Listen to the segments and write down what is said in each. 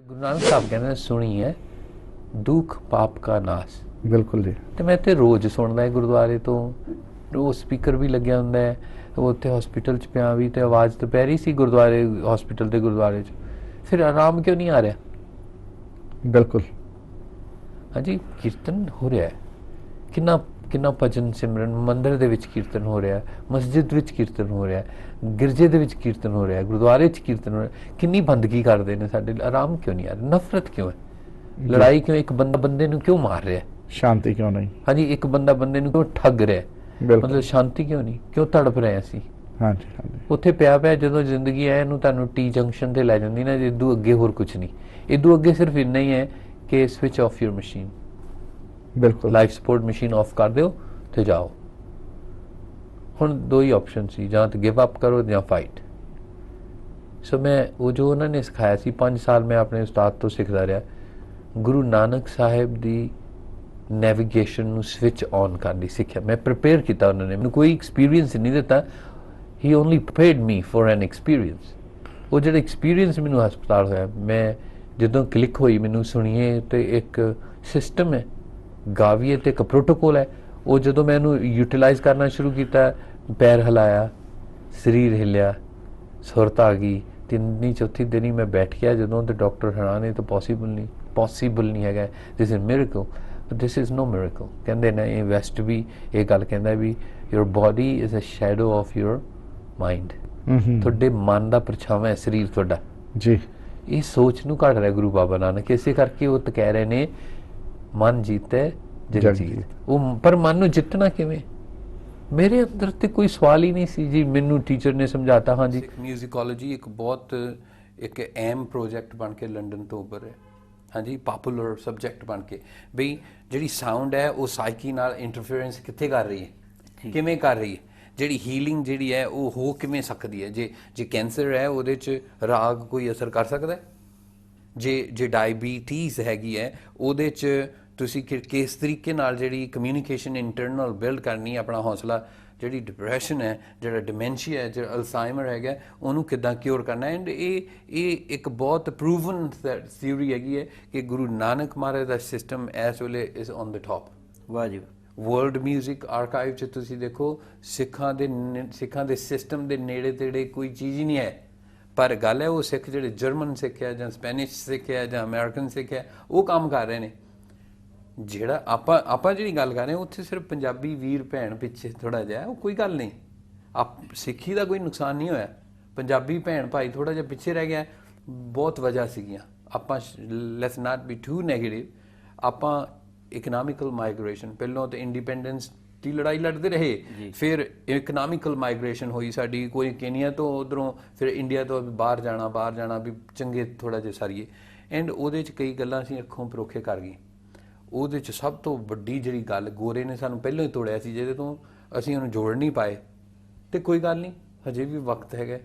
गुरु नानक साहब कहते सुनी है दुख पाप का नाश। बिल्कुल जी। तो मैं तो रोज़ सुनदा है गुरुद्वारे तो वो स्पीकर भी लग्या हुंदा है, वो उत्थे हॉस्पिटल च पिया भी तो आवाज़ तो पै रही सी गुरुद्वारे हॉस्पिटल के गुरुद्वारे च, फिर आराम क्यों नहीं आ रहा? बिल्कुल। हाँ जी, कीर्तन हो रहा है, किन्ना किन्ना भजन सिमरन मंदिर दे विच कीर्तन हो रहा है, मस्जिद विच कीर्तन हो रहा है, गिरजे दे विच कीर्तन हो रहा है, गुरुद्वारे च कीर्तन हो रहा है। किन्नी बंदगी करते हैं साडे, आराम क्यों नहीं आ रहा? नफरत क्यों है? लड़ाई क्यों? एक बंदा बंदे नूं क्यों मार रहा है? शांति क्यों नहीं? हाँ जी, एक बंदा बंदे नूं क्यों ठग रहा है? मतलब शांति क्यों नहीं? क्यों तड़प रहे ਅਸੀਂ? हाँ जी, हाँ जी। ਉੱਥੇ ਪਿਆ ਪਿਆ ਜਦੋਂ ਜ਼ਿੰਦਗੀ ਹੈ ਇਹਨੂੰ ਤੁਹਾਨੂੰ ਟੀ ਜੰਕਸ਼ਨ ਤੇ ਲੈ ਜਾਂਦੀ ਨਾ, ਇਦੋਂ ਅੱਗੇ ਹੋਰ ਕੁਝ ਨਹੀਂ। ਇਦੋਂ ਅੱਗੇ ਸਿਰਫ ਇੰਨਾ ਹੀ ਹੈ ਕਿ ਸਵਿਚ ਆਫ ਯੂਰ ਮਸ਼ੀਨ, ਬਿਲਕੁਲ ਲਾਈਫ ਸਪੋਰਟ ਮਸ਼ੀਨ ਆਫ ਕਰ ਦਿਓ ਤੇ ਜਾਓ। ਹੁਣ ਦੋ ਹੀ ਆਪਸ਼ਨ ਸੀ, ਜਾਂ ਤਾਂ ਗਿਵ ਅਪ ਕਰੋ ਜਾਂ ਫਾਈਟ। ਸੋ ਮੈਂ ਉਹ ਜੋ ਉਹਨਾਂ ਨੇ ਸਿਖਾਇਆ ਸੀ 5 ਸਾਲ ਮੈਂ ਆਪਣੇ ਉਸਤਾਦ ਤੋਂ ਸਿੱਖਦਾ ਰਿਹਾ। ਗੁਰੂ ਨਾਨਕ ਸਾਹਿਬ ਦੀ ਨੈਵੀਗੇਸ਼ਨ ਨੂੰ ਸਵਿਚ ਔਨ ਕਰਨ ਦੀ ਸਿੱਖਿਆ ਮੈਂ ਪ੍ਰਿਪੇਅਰ ਕੀਤਾ। ਉਹਨਾਂ ਨੇ ਮੈਨੂੰ ਕੋਈ ਐਕਸਪੀਰੀਅੰਸ ਨਹੀਂ ਦਿੱਤਾ, ਹੀ only prepared me for an experience। ਉਹ ਜਿਹੜਾ ਐਕਸਪੀਰੀਅੰਸ ਮੈਨੂੰ ਹਸਪਤਾਲ ਹੋਇਆ, ਮੈਂ ਜਦੋਂ ਕਲਿੱਕ ਹੋਈ ਮੈਨੂੰ ਸੁਣੀਏ ਤੇ ਇੱਕ ਸਿਸਟਮ ਹੈ, ਗਾਵੀਏ ਤੇ ਇੱਕ ਪ੍ਰੋਟੋਕੋਲ ਹੈ। ਉਹ ਜਦੋਂ ਮੈਂ ਇਹਨੂੰ ਯੂਟਿਲਾਈਜ਼ ਕਰਨਾ ਸ਼ੁਰੂ ਕੀਤਾ, ਪੈਰ ਹਿਲਾਇਆ, ਸਰੀਰ ਹਿੱਲਿਆ, ਸੁਰਤ ਆ ਗਈ। ਤਿੰਨੀ ਚੌਥੀ ਦਿਨ ਹੀ ਮੈਂ ਬੈਠ ਗਿਆ ਜਦੋਂ ਤੇ ਡਾਕਟਰ ਹੈਰਾਨ ਇਹ ਤਾਂ ਪੋਸੀਬਲ ਨਹੀਂ ਹੈਗਾ, this is miracle. But this is no miracle। ਕਹਿੰਦੇ ਨੇ ਇਹ ਵੈਸਟ ਵੀ ਇਹ ਗੱਲ ਕਹਿੰਦਾ ਵੀ your body is a shadow of your mind। ਤੁਹਾਡੇ ਮਨ ਦਾ ਪਰਛਾਵਾਂ ਹੈ ਸਰੀਰ ਤੁਹਾਡਾ ਜੀ। ਇਹ ਸੋਚ ਨੂੰ ਘੜ ਰਿਹਾ ਗੁਰੂ ਬਾਬਾ ਨਾਨਕ, ਇਸੇ ਕਰਕੇ ਉਹ ਤਾਂ ਕਹਿ ਰਹੇ ਨੇ ਮਨ ਜੀਤੇ ਜਗ ਜੀਤ। ਉਹ ਪਰ ਮਨ ਨੂੰ ਜਿੱਤਣਾ ਕਿਵੇਂ? ਮੇਰੇ ਅੰਦਰ ਤੇ ਕੋਈ ਸਵਾਲ ਹੀ ਨਹੀਂ ਸੀ ਜੀ। ਮੈਨੂੰ ਟੀਚਰ ਨੇ ਸਮਝਾਤਾ। ਹਾਂ ਜੀ, ਮਿਊਜ਼ਿਕੋਲੋਜੀ ਇੱਕ ਬਹੁਤ ਇੱਕ ਅਹਿਮ ਪ੍ਰੋਜੈਕਟ ਬਣ ਕੇ ਲੰਡਨ ਤੋਂ ਉੱਭਰ ਰਿਹਾ। हाँ जी, पॉपुलर सबजैक्ट बन के बई जी साउंड है वो साइकी नाल इंटरफेरेंस कित्थे कर रही है, किवें कर रही है, जी हीलिंग जी है वो हो किवें सकती है। जे कैंसर है उहदे च राग कोई असर कर सकता है? जे डायबिटीज़ हैगी है उहदे च तुसी किस तरीके नाल जी कम्यूनीकेशन इंटरनल बिल्ड करनी, अपना हौसला, जी डिप्रैशन है, जो डिमेंशिया है, जो अल्जाइमर है उन्होंने किदां क्योर करना। एंड ये एक बहुत प्रूवन थ्योरी हैगी है कि गुरु नानक महाराज का सिस्टम इस वेले इज ऑन द टॉप। वाह जी। वर्ल्ड म्यूजिक आर्काइव च तुसी देखो सिखां दे सिस्टम दे नेड़े तेड़े कोई चीज़ ही नहीं है। पर गल है वो सिख जो जर्मन सिख है जां स्पैनिश सिख है जां अमेरिकन सिख है वो काम कर रहे हैं। ਜਿਹੜਾ ਆਪਾਂ ਜਿਹੜੀ ਗੱਲ ਕਰ ਰਹੇ ਹਾਂ ਉੱਥੇ ਸਿਰਫ ਪੰਜਾਬੀ ਵੀਰ ਭੈਣ ਪਿੱਛੇ ਥੋੜ੍ਹਾ ਜਿਹਾ, ਉਹ ਕੋਈ ਗੱਲ ਨਹੀਂ। ਸਿੱਖੀ ਦਾ ਕੋਈ ਨੁਕਸਾਨ ਨਹੀਂ ਹੋਇਆ, ਪੰਜਾਬੀ ਭੈਣ ਭਾਈ ਥੋੜ੍ਹਾ ਜਿਹਾ ਪਿੱਛੇ ਰਹਿ ਗਿਆ। ਬਹੁਤ ਵਜ੍ਹਾ ਸੀਗੀਆਂ। ਆਪਾਂ let's not be too negative. ਆਪਾਂ ਇਕਨੋਮਿਕਲ ਮਾਈਗ੍ਰੇਸ਼ਨ, ਪਹਿਲਾਂ ਤਾਂ ਇੰਡੀਪੈਂਡੈਂਸ ਦੀ ਲੜਾਈ ਲੜਦੇ ਰਹੇ, ਫਿਰ ਇਕਨੋਮਿਕਲ ਮਾਈਗ੍ਰੇਸ਼ਨ ਹੋਈ ਸਾਡੀ, ਕੋਈ ਕੇਨੀਆ ਤੋਂ ਉੱਧਰੋਂ, ਫਿਰ ਇੰਡੀਆ ਤੋਂ ਬਾਹਰ ਜਾਣਾ ਵੀ ਚੰਗੇ ਥੋੜ੍ਹਾ ਜਿਹਾ ਸਾਰੀਏ। ਐਂਡ ਉਹਦੇ 'ਚ ਕਈ ਗੱਲਾਂ ਅਸੀਂ ਅੱਖੋਂ ਪਰੋਖੇ ਕਰ ਗਏ। ਉਹਦੇ 'ਚ ਸਭ ਤੋਂ ਵੱਡੀ ਜਿਹੜੀ ਗੱਲ, ਗੋਰੇ ਨੇ ਸਾਨੂੰ ਪਹਿਲਾਂ ਹੀ ਤੋੜਿਆ ਸੀ ਜਿਹਦੇ ਤੋਂ ਅਸੀਂ ਉਹਨੂੰ ਜੋੜ ਨਹੀਂ ਪਾਏ। ਤੇ ਕੋਈ ਗੱਲ ਨਹੀਂ, ਹਜੇ ਵੀ ਵਕਤ ਹੈਗਾ।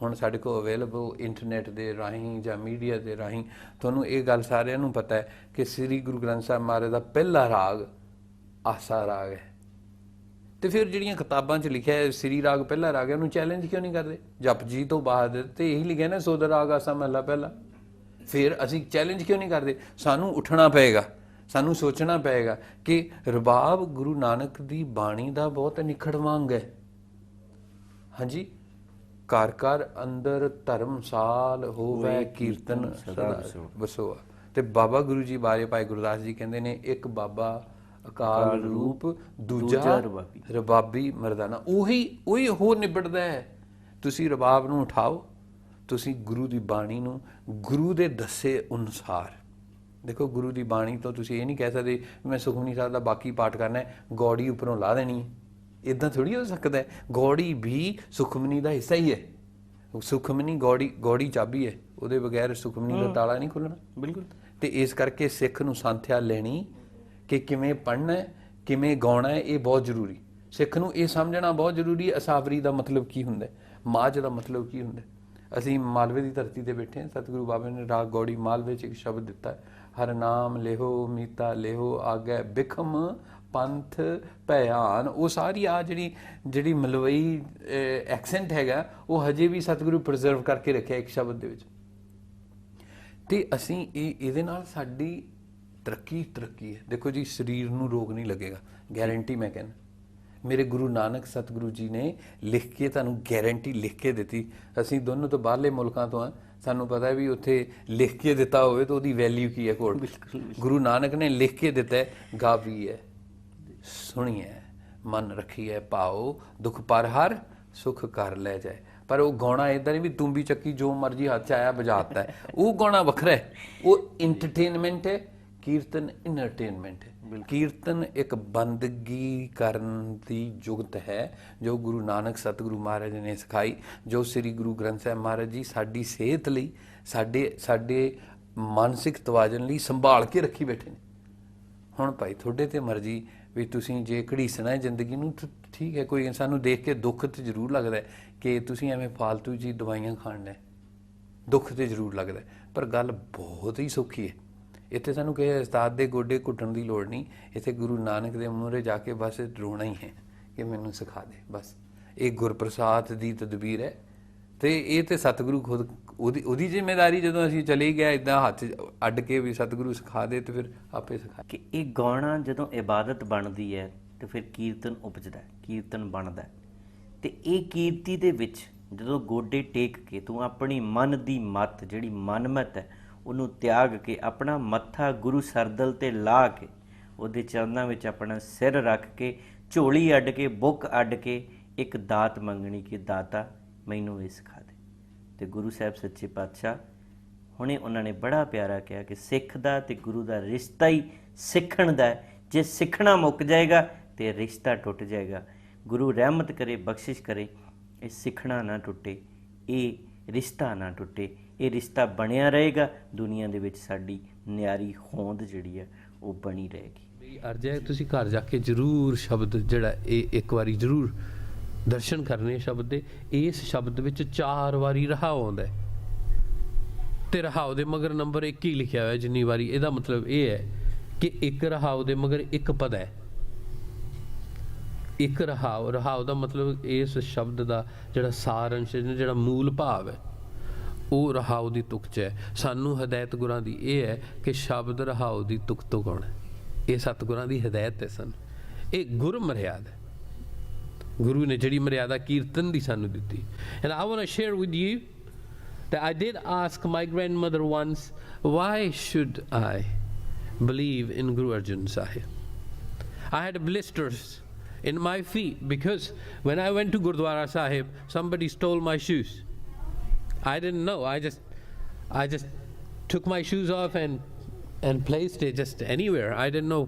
ਹੁਣ ਸਾਡੇ ਕੋਲ ਅਵੇਲੇਬਲ ਇੰਟਰਨੈਟ ਦੇ ਰਾਹੀਂ ਜਾਂ ਮੀਡੀਆ ਦੇ ਰਾਹੀਂ ਤੁਹਾਨੂੰ ਇਹ ਗੱਲ ਸਾਰਿਆਂ ਨੂੰ ਪਤਾ ਹੈ ਕਿ ਸ੍ਰੀ ਗੁਰੂ ਗ੍ਰੰਥ ਸਾਹਿਬ ਮਹਾਰਾਜ ਦਾ ਪਹਿਲਾ ਰਾਗ ਆਸਾ ਰਾਗ ਹੈ। ਤੇ ਫਿਰ ਜਿਹੜੀਆਂ ਕਿਤਾਬਾਂ 'ਚ ਲਿਖਿਆ ਹੈ ਸ੍ਰੀ ਰਾਗ ਪਹਿਲਾ ਰਾਗ ਹੈ, ਉਹਨੂੰ ਚੈਲੰਜ ਕਿਉਂ ਨਹੀਂ ਕਰਦੇ? ਜਪ ਜੀ ਤੋਂ ਬਾਅਦ ਤੇ ਇਹੀ ਲਿਖਿਆ ਨਾ ਸੋਦਰ ਰਾਗ ਆਸਾ ਮਹਲਾ ਪਹਿਲਾ। ਫਿਰ ਅਸੀਂ ਚੈਲੰਜ ਕਿਉਂ ਨਹੀਂ ਕਰਦੇ? ਸਾਨੂੰ ਉੱਠਣਾ ਪਏਗਾ, ਸਾਨੂੰ ਸੋਚਣਾ ਪਏਗਾ ਕਿ ਰਬਾਬ ਗੁਰੂ ਨਾਨਕ ਦੀ ਬਾਣੀ ਦਾ ਬਹੁਤ ਨਿਖੜਵਾਂਗ ਹੈ। ਹਾਂਜੀ, ਘਰ ਘਰ ਅੰਦਰ ਧਰਮਸਾਲ ਹੋਵੇ ਕੀਰਤਨ ਸਦਾ ਵਸੋਆ। ਤੇ ਬਾਬਾ ਗੁਰੂ ਜੀ ਬਾਰੇ ਭਾਈ ਗੁਰਦਾਸ ਜੀ ਕਹਿੰਦੇ ਨੇ, ਇੱਕ ਬਾਬਾ ਅਕਾਲ ਰੂਪ, ਦੂਜਾ ਰਬਾਬੀ ਮਰਦਾਨਾ। ਉਹੀ ਹੋਰ ਨਿਬੜਦਾ ਹੈ। ਤੁਸੀਂ ਰਬਾਬ ਨੂੰ ਉਠਾਓ, ਤੁਸੀਂ ਗੁਰੂ ਦੀ ਬਾਣੀ ਨੂੰ ਗੁਰੂ ਦੇ ਦੱਸੇ ਅਨੁਸਾਰ ਦੇਖੋ। ਗੁਰੂ ਦੀ ਬਾਣੀ ਤੋਂ ਤੁਸੀਂ ਇਹ ਨਹੀਂ ਕਹਿ ਸਕਦੇ ਮੈਂ ਸੁਖਮਨੀ ਸਾਹਿਬ ਦਾ ਬਾਕੀ ਪਾਠ ਕਰਨਾ ਹੈ, ਗੌੜੀ ਉੱਪਰੋਂ ਲਾ ਦੇਣੀ ਹੈ। ਇੱਦਾਂ ਥੋੜ੍ਹੀ ਹੋ ਸਕਦਾ ਹੈ। ਗੌੜੀ ਵੀ ਸੁਖਮਨੀ ਦਾ ਹਿੱਸਾ ਹੀ ਹੈ। ਸੁਖਮਨੀ ਗੌੜੀ ਚਾਬੀ ਹੈ, ਉਹਦੇ ਬਗੈਰ ਸੁਖਮਨੀ ਦਾ ਤਾਲਾ ਨਹੀਂ ਖੁੱਲ੍ਹਣਾ। ਬਿਲਕੁਲ। ਤੇ ਇਸ ਕਰਕੇ ਸਿੱਖ ਨੂੰ ਸੰਥਿਆ ਲੈਣੀ ਕਿ ਕਿਵੇਂ ਪੜ੍ਹਨਾ ਹੈ, ਕਿਵੇਂ ਗਾਉਣਾ ਹੈ, ਇਹ ਬਹੁਤ ਜ਼ਰੂਰੀ। ਸਿੱਖ ਨੂੰ ਇਹ ਸਮਝਣਾ ਬਹੁਤ ਜ਼ਰੂਰੀ ਹੈ ਅਸਾਵਰੀ ਦਾ ਮਤਲਬ ਕੀ ਹੁੰਦਾ, ਮਾਝ ਦਾ ਮਤਲਬ ਕੀ ਹੁੰਦਾ। ਅਸੀਂ ਮਾਲਵੇ ਦੀ ਧਰਤੀ 'ਤੇ ਬੈਠੇ ਹਾਂ। ਸਤਿਗੁਰੂ ਬਾਬਾ ਨੇ ਰਾਗ ਗੌੜੀ ਮਾਲਵੇ 'ਚ ਇੱਕ ਸ਼ਬਦ ਦਿੱਤਾ, ਹਰ ਨਾਮ ਲਿਹੋ ਮੀਤਾ ਲਿਹੋ ਆਗੈ ਬਿਖਮ ਪੰਥ ਭਿਆਨ। ਉਹ ਸਾਰੀ ਜਿਹੜੀ ਮਲਵਈ ਐਕਸੈਂਟ ਹੈਗਾ ਉਹ ਹਜੇ ਵੀ ਸਤਿਗੁਰੂ ਪ੍ਰੀਜ਼ਰਵ ਕਰਕੇ ਰੱਖਿਆ ਇੱਕ ਸ਼ਬਦ ਦੇ ਵਿੱਚ। ਤੇ ਅਸੀਂ ਇਹਦੇ ਨਾਲ ਸਾਡੀ ਤਰੱਕੀ ਹੈ। ਦੇਖੋ ਜੀ, ਸਰੀਰ ਨੂੰ ਰੋਗ ਨਹੀਂ ਲੱਗੇਗਾ, ਗਾਰੰਟੀ ਮੈਂ ਕਹਿੰਦਾ। ਮੇਰੇ ਗੁਰੂ ਨਾਨਕ ਸਤਿਗੁਰੂ ਜੀ ਨੇ ਲਿਖ ਕੇ ਤੁਹਾਨੂੰ ਗਾਰੰਟੀ ਲਿਖ ਕੇ ਦਿੱਤੀ। ਅਸੀਂ ਦੋਨੋਂ ਤੋਂ ਬਾਹਰਲੇ ਮੁਲਕਾਂ ਤੋਂ ਆ, ਸਾਨੂੰ ਪਤਾ ਵੀ ਉੱਥੇ ਲਿਖ ਕੇ ਦਿੱਤਾ ਹੋਵੇ ਤਾਂ ਉਹਦੀ ਵੈਲਿਊ ਕੀ ਹੈ ਕੋਲ। ਗੁਰੂ ਨਾਨਕ ਨੇ ਲਿਖ ਕੇ ਦਿੱਤਾ, ਗਾਵੀ ਹੈ, ਸੁਣੀ ਹੈ, ਮਨ ਰੱਖੀ ਹੈ ਭਾਓ, ਦੁੱਖ ਪਰ ਹਰ ਸੁਖ ਕਰ ਲੈ ਜਾਏ। ਪਰ ਉਹ ਗਾਉਣਾ ਇਦਾਂ ਨਹੀਂ ਵੀ ਤੂੰ ਵੀ ਚੱਕੀ ਜੋ ਮਰਜੀ ਹੱਥ 'ਚ ਆਇਆ ਵਜਾਤਾ ਹੈ, ਉਹ ਗਾਉਣਾ ਵੱਖਰਾ ਹੈ, ਉਹ ਇੰਟਰਟੇਨਮੈਂਟ ਹੈ। ਕੀਰਤਨ ਇੰਟਰਟੇਨਮੈਂਟ ਹੈ। ਕੀਰਤਨ ਇੱਕ ਬੰਦਗੀ ਕਰਨ ਦੀ ਜੁਗਤ ਹੈ ਜੋ ਗੁਰੂ ਨਾਨਕ ਸਤਿਗੁਰੂ ਮਹਾਰਾਜ ਨੇ ਸਿਖਾਈ, ਜੋ ਸ੍ਰੀ ਗੁਰੂ ਗ੍ਰੰਥ ਸਾਹਿਬ ਮਹਾਰਾਜ ਜੀ ਸਾਡੀ ਸਿਹਤ ਲਈ, ਸਾਡੇ ਮਾਨਸਿਕ ਤਵਾਜ਼ਨ ਲਈ ਸੰਭਾਲ ਕੇ ਰੱਖੀ ਬੈਠੇ ਨੇ। ਹੁਣ ਭਾਈ ਤੁਹਾਡੇ ਤੇ ਮਰਜ਼ੀ ਵੀ ਤੁਸੀਂ ਜੇ ਘੜੀਸਣਾ ਹੈ ਜ਼ਿੰਦਗੀ ਨੂੰ, ਠੀਕ ਹੈ। ਕੋਈ ਸਾਨੂੰ ਦੇਖ ਕੇ ਦੁੱਖ ਤੇ ਜ਼ਰੂਰ ਲੱਗਦਾ ਕਿ ਤੁਸੀਂ ਐਵੇਂ ਫਾਲਤੂ ਜੀ ਦਵਾਈਆਂ ਖਾਣ ਲੈ, ਦੁੱਖ ਤੇ ਜ਼ਰੂਰ ਲੱਗਦਾ, ਪਰ ਗੱਲ ਬਹੁਤ ਹੀ ਸੌਖੀ ਹੈ। ਇੱਥੇ ਸਾਨੂੰ ਕਿਸੇ ਉਸਤਾਦ ਦੇ ਗੋਡੇ ਘੁੱਟਣ ਦੀ ਲੋੜ ਨਹੀਂ, ਇੱਥੇ ਗੁਰੂ ਨਾਨਕ ਦੇ ਮੂਹਰੇ ਜਾ ਕੇ ਬਸ ਰੋਣਾ ਹੀ ਹੈ ਕਿ ਮੈਨੂੰ ਸਿਖਾ ਦੇ। ਬਸ ਇਹ ਗੁਰਪ੍ਰਸਾਦ ਦੀ ਤਦਬੀਰ ਹੈ, ਤੇ ਇਹ ਤੇ ਸਤਿਗੁਰੂ ਖੁਦ ਉਹਦੀ ਜ਼ਿੰਮੇਵਾਰੀ। ਜਦੋਂ ਅਸੀਂ ਚਲੇ ਗਏ ਇੱਦਾਂ ਹੱਥ ਅੱਡ ਕੇ ਵੀ ਸਤਿਗੁਰੂ ਸਿਖਾ ਦੇ, ਤੇ ਫਿਰ ਆਪੇ ਸਿਖਾ ਕਿ ਇਹ ਗਾਉਣਾ ਜਦੋਂ ਇਬਾਦਤ ਬਣਦੀ ਹੈ ਤੇ ਫਿਰ ਕੀਰਤਨ ਉਪਜਦਾ, ਕੀਰਤਨ ਬਣਦਾ। ਤੇ ਇਹ ਕੀਰਤੀ ਦੇ ਵਿੱਚ ਜਦੋਂ ਗੋਡੇ ਟੇਕ ਕੇ ਤੂੰ ਆਪਣੀ ਮਨ ਦੀ ਮੱਤ, ਜਿਹੜੀ ਮਨਮਤ ਹੈ, ਉਹਨੂੰ ਤਿਆਗ ਕੇ ਆਪਣਾ ਮੱਥਾ ਗੁਰੂ ਸਰਦਲ ਤੇ ਲਾ ਕੇ ਉਹਦੇ ਚਰਨਾਂ ਵਿੱਚ ਆਪਣਾ ਸਿਰ ਰੱਖ ਕੇ ਝੋਲੀ ਅੱਡ ਕੇ ਬੁੱਕ ਅੱਡ ਕੇ ਇੱਕ ਦਾਤ ਮੰਗਣੀ ਕਿ ਦਾਤਾ ਮੈਨੂੰ ਇਹ ਸਿਖਾ ਦੇ। ਤੇ ਗੁਰੂ ਸਾਹਿਬ ਸੱਚੇ ਪਾਤਸ਼ਾਹ ਹੁਣੇ ਉਹਨਾਂ ਨੇ ਬੜਾ ਪਿਆਰਾ ਕਿਹਾ ਕਿ ਸਿੱਖ ਦਾ ਤੇ ਗੁਰੂ ਦਾ ਰਿਸ਼ਤਾ ਹੀ ਸਿੱਖਣ ਦਾ, ਜੇ ਸਿੱਖਣਾ ਮੁੱਕ ਜਾਏਗਾ ਤੇ ਰਿਸ਼ਤਾ ਟੁੱਟ ਜਾਏਗਾ। ਗੁਰੂ ਰਹਿਮਤ ਕਰੇ, ਬਖਸ਼ਿਸ਼ ਕਰੇ, ਇਹ ਸਿੱਖਣਾ ਨਾ ਟੁੱਟੇ, ਇਹ ਰਿਸ਼ਤਾ ਨਾ ਟੁੱਟੇ, ਇਹ ਰਿਸ਼ਤਾ ਬਣਿਆ ਰਹੇਗਾ। ਦੁਨੀਆ ਦੇ ਵਿੱਚ ਸਾਡੀ ਨਿਆਰੀ ਹੋਂਦ ਜਿਹੜੀ ਹੈ ਉਹ ਬਣੀ ਰਹੇਗੀ। ਮੇਰੀ ਅਰਜ਼ ਹੈ ਤੁਸੀਂ ਘਰ ਜਾ ਕੇ ਜ਼ਰੂਰ ਸ਼ਬਦ ਜਿਹੜਾ ਇਹ ਇੱਕ ਵਾਰੀ ਜ਼ਰੂਰ ਦਰਸ਼ਨ ਕਰਨੇ ਸ਼ਬਦ ਦੇ। ਇਸ ਸ਼ਬਦ ਵਿੱਚ 4 ਵਾਰੀ ਰਹਾਓ ਆਉਂਦਾ ਹੈ, ਤੇ ਰਹਾਓ ਦੇ ਮਗਰ ਨੰਬਰ 1 ਹੀ ਲਿਖਿਆ ਹੋਇਆ ਜਿੰਨੀ ਵਾਰੀ। ਇਹਦਾ ਮਤਲਬ ਇਹ ਹੈ ਕਿ ਇੱਕ ਰਹਾਓ ਦੇ ਮਗਰ ਇੱਕ ਪਦ ਹੈ। ਇੱਕ ਰਹਾਓ, ਰਹਾਓ ਦਾ ਮਤਲਬ ਇਸ ਸ਼ਬਦ ਦਾ ਜਿਹੜਾ ਸਾਰੰਸ਼, ਜਿਹੜਾ ਮੂਲ ਭਾਵ ਹੈ, ਉਹ ਰਹਾਓ ਦੀ ਤੁਕ 'ਚ ਹੈ। ਸਾਨੂੰ ਹਦਾਇਤ ਗੁਰਾਂ ਦੀ ਇਹ ਹੈ ਕਿ ਸ਼ਬਦ ਰਹਾਓ ਦੀ ਤੁਕ ਤੋਂ ਗਾਉਣਾ। ਇਹ ਸਤਿਗੁਰਾਂ ਦੀ ਹਦਾਇਤ ਹੈ ਸਾਨੂੰ, ਇਹ ਗੁਰ ਮਰਿਆਦਾ, ਗੁਰੂ ਨੇ ਜਿਹੜੀ ਮਰਿਆਦਾ ਕੀਰਤਨ ਦੀ ਸਾਨੂੰ ਦਿੱਤੀ। And I want to share with you that I did ask my grandmother once, why should I believe in Guru Arjan Sahib? I had blisters in my feet because when I went to Gurdwara Sahib, somebody stole my shoes. I didn't know. I just took my shoes off and placed it just anywhere. I didn't know.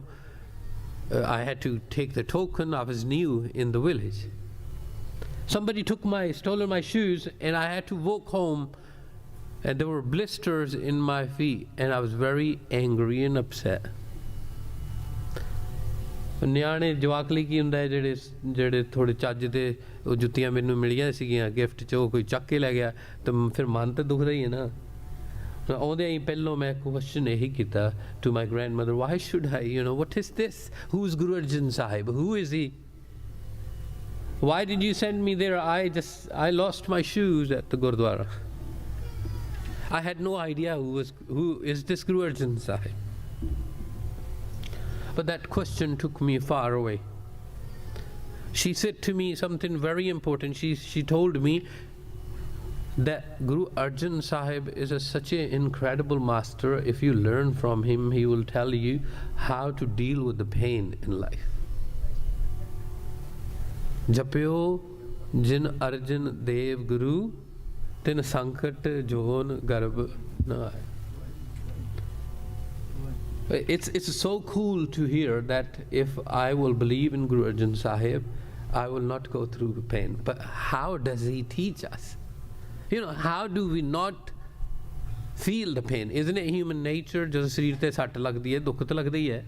I had to take the token. I was new in the village. Somebody stolen my shoes, and I had to walk home, and there were blisters in my feet, and I was very angry and upset. ਨਿਆਣੇ ਜਵਾਕ ਲਈ ਕੀ ਹੁੰਦਾ ਹੈ, ਜਿਹੜੇ ਥੋੜੇ ਚੱਜ ਦੇ ਉਹ ਜੁੱਤੀਆਂ ਮੈਨੂੰ ਮਿਲੀਆਂ ਸੀਗੀਆਂ ਗਿਫਟ 'ਚ, ਉਹ ਕੋਈ ਚੱਕ ਕੇ ਲੈ ਗਿਆ ਤਾਂ ਫਿਰ ਮਨ ਤਾਂ ਦੁਖਦਾ ਹੀ ਹੈ ਨਾ। ਆਉਂਦੇ ਹੀ ਪਹਿਲੋਂ ਮੈਂ ਕੁਐਸਚਨ ਇਹੀ ਕੀਤਾ to my grandmother, why should I, what is this? Who is Guru Arjan Sahib? Who is he? Why did you send me there? I lost my shoes at the Gurdwara. I had no idea who is this Guru Arjan Sahib. But that question took me far away. She said to me something very important. She told me that Guru Arjan Sahib is such an incredible master. If you learn from him, he will tell you how to deal with the pain in life. Japyo jin Arjan Dev Guru tin sankat joon garb na aaye. It's so cool to hear that if I will believe in Guru Arjan Sahib, I will not go through pain. But how does he teach us? How do we not feel the pain? Isn't it human nature? ਜਦੋਂ ਸਰੀਰ ਤੇ ਸੱਟ ਲੱਗਦੀ ਹੈ ਦੁੱਖ ਤਾਂ ਲੱਗਦਾ ਹੀ ਹੈ,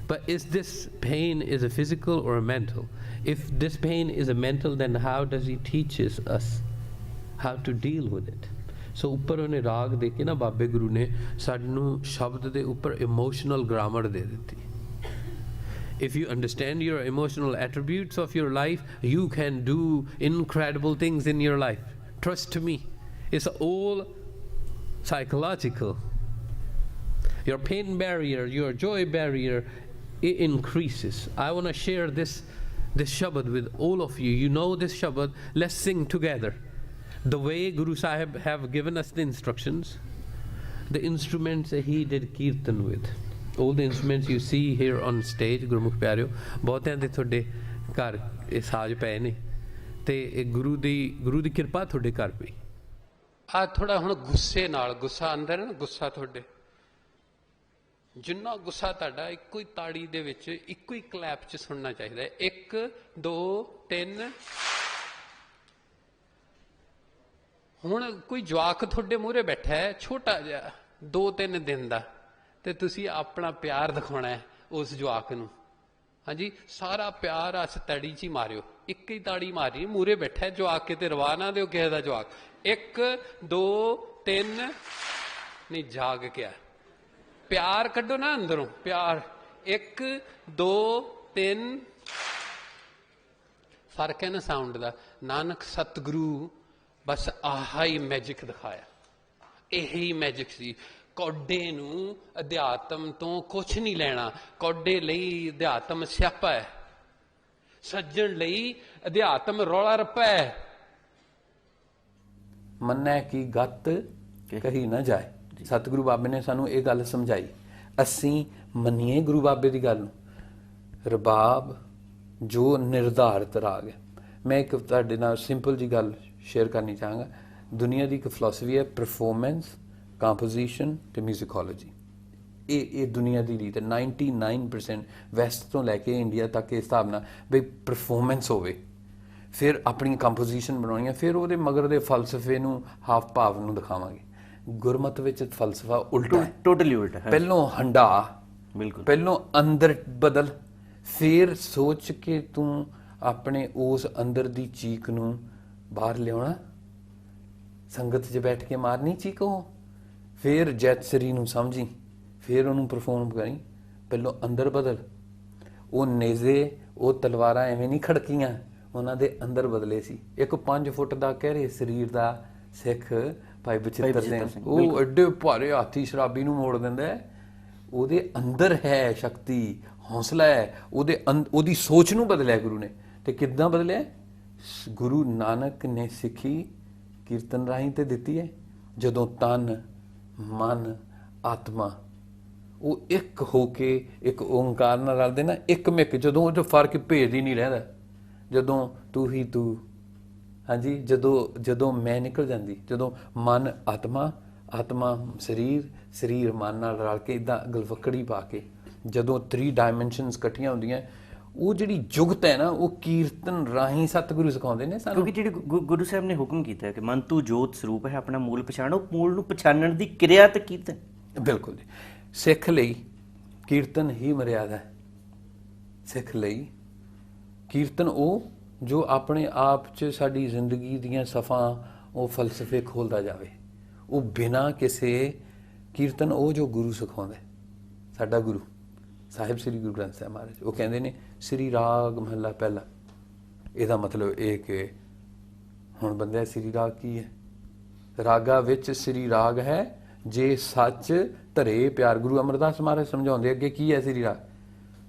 but is this pain is a physical or a mental? If this pain is a mental, then how does he teaches us how to deal with it? ਸੋ ਉੱਪਰ ਉਹਨੇ ਰਾਗ ਦੇ ਕੇ ਨਾ ਬਾਬੇ ਗੁਰੂ ਨੇ ਸਾਨੂੰ ਸ਼ਬਦ ਦੇ ਉੱਪਰ ਇਮੋਸ਼ਨਲ ਗ੍ਰਾਮਰ ਦੇ ਦਿੱਤੀ। If you understand your emotional attributes of your life, you can do incredible things in your life. Trust me. It's all psychological. Your pain barrier, your joy barrier, it increases. I want to share this Shabad with all of you. You know this Shabad. Let's sing together. The way Guru Sahib have given us the instructions, the instruments that he did Kirtan with, all the instruments you see here on stage, Gurmukh ਪਿਆਰਿਓ, ਬਹੁਤਿਆਂ ਦੇ ਤੁਹਾਡੇ ਘਰ ਇਹ ਸਾਜ਼ ਪਏ ਨੇ ਤੇ ਇਹ ਗੁਰੂ ਦੀ ਕਿਰਪਾ ਤੁਹਾਡੇ ਘਰ ਪਈ। ਆ ਥੋੜਾ ਹੁਣ ਗੁੱਸੇ ਨਾਲ, ਗੁੱਸਾ ਅੰਦਰ ਨਾ, ਗੁੱਸਾ ਤੁਹਾਡੇ ਜਿੰਨਾ ਗੁੱਸਾ ਤੁਹਾਡਾ ਇੱਕੋ ਹੀ ਤਾੜੀ ਦੇ ਵਿੱਚ, ਇੱਕੋ ਹੀ ਕਲੈਪ 'ਚ ਸੁਣਨਾ ਚਾਹੀਦਾ ਹੈ। 1 2 3। ਹੁਣ ਕੋਈ ਜਵਾਕ ਤੁਹਾਡੇ ਮੂਹਰੇ ਬੈਠਾ ਹੈ ਛੋਟਾ ਜਿਹਾ 2-3 ਦਿਨ ਦਾ, ਤੇ ਤੁਸੀਂ ਆਪਣਾ ਪਿਆਰ ਦਿਖਾਉਣਾ ਹੈ ਉਸ ਜਵਾਕ ਨੂੰ। ਹਾਂਜੀ, ਸਾਰਾ ਪਿਆਰ ਅਸ ਤੜੀ 'ਚ ਹੀ ਮਾਰਿਓ, ਇੱਕ ਹੀ ਤਾੜੀ ਮਾਰੀ, ਮੂਹਰੇ ਬੈਠਾ ਜਵਾਕ, ਕਿਤੇ ਰਵਾ ਨਾ ਦਿਓ ਕਿਸੇ ਦਾ ਜਵਾਕ। 1 2 3 ਨਹੀਂ, ਜਾਗ ਕੇ ਪਿਆਰ ਕੱਢੋ ਨਾ ਅੰਦਰੋਂ, ਪਿਆਰ। 1 2 3। ਫਰਕ ਹੈ ਨਾ ਸਾਊਂਡ ਦਾ। ਨਾਨਕ ਸਤਿਗੁਰੂ ਬਸ ਆਹਾ ਹੀ ਮੈਜਿਕ ਦਿਖਾਇਆ, ਇਹੀ ਮੈਜਿਕ ਸੀ। ਕੌਡੇ ਨੂੰ ਅਧਿਆਤਮ ਤੋਂ ਕੁਛ ਨਹੀਂ ਲੈਣਾ। ਕੌਡੇ ਲਈ ਅਧਿਆਤਮ ਸਿਆਪਾ ਹੈ, ਸੱਜਣ ਲਈ ਅਧਿਆਤਮ ਰੌਲਾ ਰੱਪਾ ਹੈ। ਮੰਨੈ ਕੀ ਗੱਤ ਕਹੀ ਨਾ ਜਾਏ। ਸਤਿਗੁਰੂ ਬਾਬੇ ਨੇ ਸਾਨੂੰ ਇਹ ਗੱਲ ਸਮਝਾਈ, ਅਸੀਂ ਮੰਨੀਏ ਗੁਰੂ ਬਾਬੇ ਦੀ ਗੱਲ ਨੂੰ। ਰਬਾਬ ਜੋ ਨਿਰਧਾਰਿਤ ਰਾਗ ਹੈ। ਮੈਂ ਇੱਕ ਤੁਹਾਡੇ ਨਾਲ ਸਿੰਪਲ ਜੀ ਗੱਲ ਸ਼ੇਅਰ ਕਰਨੀ ਚਾਹਾਂਗਾ। ਦੁਨੀਆ ਦੀ ਇੱਕ ਫਿਲਾਸਫੀ ਹੈ ਪਰਫਾਰਮੈਂਸ, ਕੰਪੋਜੀਸ਼ਨ ਤੇ ਮਿਊਜ਼ਿਕੋਲੋਜੀ। ਇਹ ਦੁਨੀਆ ਦੀ ਰੀਤ ਹੈ। 99% ਵੈਸਟ ਤੋਂ ਲੈ ਕੇ ਇੰਡੀਆ ਤੱਕ ਇਸ ਹਿਸਾਬ ਨਾਲ ਬਈ ਪਰਫਾਰਮੈਂਸ ਹੋਵੇ, ਫਿਰ ਆਪਣੀ ਕੰਪੋਜੀਸ਼ਨ ਬਣਾਉਣੀ ਹੈ, ਫਿਰ ਉਹਦੇ ਮਗਰ ਦੇ ਫਲਸਫੇ ਨੂੰ, ਹਾਵ ਭਾਵ ਨੂੰ ਦਿਖਾਵਾਂਗੇ। ਗੁਰਮਤ ਵਿੱਚ ਫਲਸਫਾ ਉਲਟਾ ਹੈ, ਟੋਟਲੀ ਉਲਟਾ ਹੈ। ਪਹਿਲੋਂ ਹੰਡਾ, ਬਿਲਕੁਲ, ਪਹਿਲੋਂ ਅੰਦਰ ਬਦਲ, ਫਿਰ ਸੋਚ ਕੇ ਤੂੰ ਆਪਣੇ ਉਸ ਅੰਦਰ ਦੀ ਚੀਕ ਨੂੰ ਬਾਹਰ ਲਿਆਉਣਾ। ਸੰਗਤ 'ਚ ਬੈਠ ਕੇ ਮਾਰਨੀ ਚੀਕ ਉਹ, ਫਿਰ ਜੈਤ ਸਰੀ ਨੂੰ ਸਮਝੀ, ਫਿਰ ਉਹਨੂੰ ਪਰਫਾਰਮ ਕਰੀ। ਪਹਿਲੋਂ ਅੰਦਰ ਬਦਲ। ਉਹ ਨੇਜ਼ੇ, ਉਹ ਤਲਵਾਰਾਂ ਐਵੇਂ ਨਹੀਂ ਖੜਕੀਆਂ, ਉਹਨਾਂ ਦੇ ਅੰਦਰ ਬਦਲੇ ਸੀ। ਇੱਕ 5 ਫੁੱਟ ਦਾ ਕਹਿ ਰਹੇ ਸਰੀਰ ਦਾ ਸਿੱਖ ਭਾਈ ਬਚਿੱਤਰ ਸਿੰਘ, ਉਹ ਐਡੇ ਭਾਰੇ ਹਾਥੀ ਸ਼ਰਾਬੀ ਨੂੰ ਮੋੜ ਦਿੰਦਾ ਹੈ। ਉਹਦੇ ਅੰਦਰ ਹੈ ਸ਼ਕਤੀ, ਹੌਸਲਾ ਹੈ। ਉਹਦੀ ਸੋਚ ਨੂੰ ਬਦਲਿਆ ਗੁਰੂ ਨੇ। ਤੇ ਕਿੱਦਾਂ ਬਦਲਿਆ? ਗੁਰੂ ਨਾਨਕ ਨੇ ਸਿੱਖੀ ਕੀਰਤਨ ਰਾਹੀਂ ਤੇ ਦਿੱਤੀ ਹੈ। ਜਦੋਂ ਤਨ, ਮਨ, ਆਤਮਾ ਉਹ ਇੱਕ ਹੋ ਕੇ ਇੱਕ ਓਂਕਾਰ ਨਾਲ ਰਲਦੇ ਨਾ, ਇੱਕ ਮਿੱਕ, ਜਦੋਂ ਉਹ 'ਚ ਫਰਕ ਭੇਦ ਹੀ ਨਹੀਂ ਰਹਿੰਦਾ। ਜਦੋਂ ਤੂੰ ਹੀ ਤੂੰ, ਹਾਂਜੀ, ਜਦੋਂ ਮੈਂ ਨਿਕਲ ਜਾਂਦੀ, ਜਦੋਂ ਮਨ ਆਤਮਾ, ਆਤਮਾ ਸਰੀਰ, ਸਰੀਰ ਮਨ ਨਾਲ ਰਲ ਕੇ ਇੱਦਾਂ ਗਲਵੱਕੜੀ ਪਾ ਕੇ ਜਦੋਂ 3 ਡਾਇਮੈਂਸ਼ਨਸ ਇਕੱਠੀਆਂ ਹੁੰਦੀਆਂ, ਉਹ ਜਿਹੜੀ ਜੁਗਤ ਹੈ ਨਾ, ਉਹ ਕੀਰਤਨ ਰਾਹੀਂ ਸਤਿਗੁਰੂ ਸਿਖਾਉਂਦੇ ਨੇ ਸਾਨੂੰ। ਕਿਉਂਕਿ ਜਿਹੜੀ ਗੁਰੂ ਸਾਹਿਬ ਨੇ ਹੁਕਮ ਕੀਤਾ ਕਿ ਮਨ ਤੂੰ ਜੋਤ ਸਰੂਪ ਹੈ, ਆਪਣਾ ਮੂਲ ਪਛਾਣੋ, ਮੂਲ ਨੂੰ ਪਛਾਣਨ ਦੀ ਕਿਰਿਆ ਤੇ ਕੀਰਤਨ। ਬਿਲਕੁਲ ਜੀ। ਸਿੱਖ ਲਈ ਕੀਰਤਨ ਹੀ ਮਰਿਆਦਾ ਹੈ। ਸਿੱਖ ਲਈ ਕੀਰਤਨ ਉਹ ਜੋ ਆਪਣੇ ਆਪ 'ਚ ਸਾਡੀ ਜ਼ਿੰਦਗੀ ਦੀਆਂ ਸਫਾਂ, ਉਹ ਫਲਸਫੇ ਖੋਲ੍ਹਦਾ ਜਾਵੇ। ਉਹ ਬਿਨਾਂ ਕਿਸੇ ਕੀਰਤਨ, ਉਹ ਜੋ ਗੁਰੂ ਸਿਖਾਉਂਦਾ, ਸਾਡਾ ਗੁਰੂ ਸਾਹਿਬ ਸ੍ਰੀ ਗੁਰੂ ਗ੍ਰੰਥ ਸਾਹਿਬ ਮਹਾਰਾਜ, ਉਹ ਕਹਿੰਦੇ ਨੇ ਸ੍ਰੀ ਰਾਗ ਮਹੱਲਾ ਪਹਿਲਾ। ਇਹਦਾ ਮਤਲਬ ਇਹ ਕਿ ਹੁਣ ਬੰਦਾ ਸ੍ਰੀ ਰਾਗ ਕੀ ਹੈ? ਰਾਗਾ ਵਿੱਚ ਸ੍ਰੀ ਰਾਗ ਹੈ, ਜੇ ਸੱਚ ਧਰੇ ਪਿਆਰ। ਗੁਰੂ ਅਮਰਦਾਸ ਮਹਾਰਾਜ ਸਮਝਾਉਂਦੇ ਅੱਗੇ ਕੀ ਹੈ ਸ੍ਰੀ ਰਾਗ?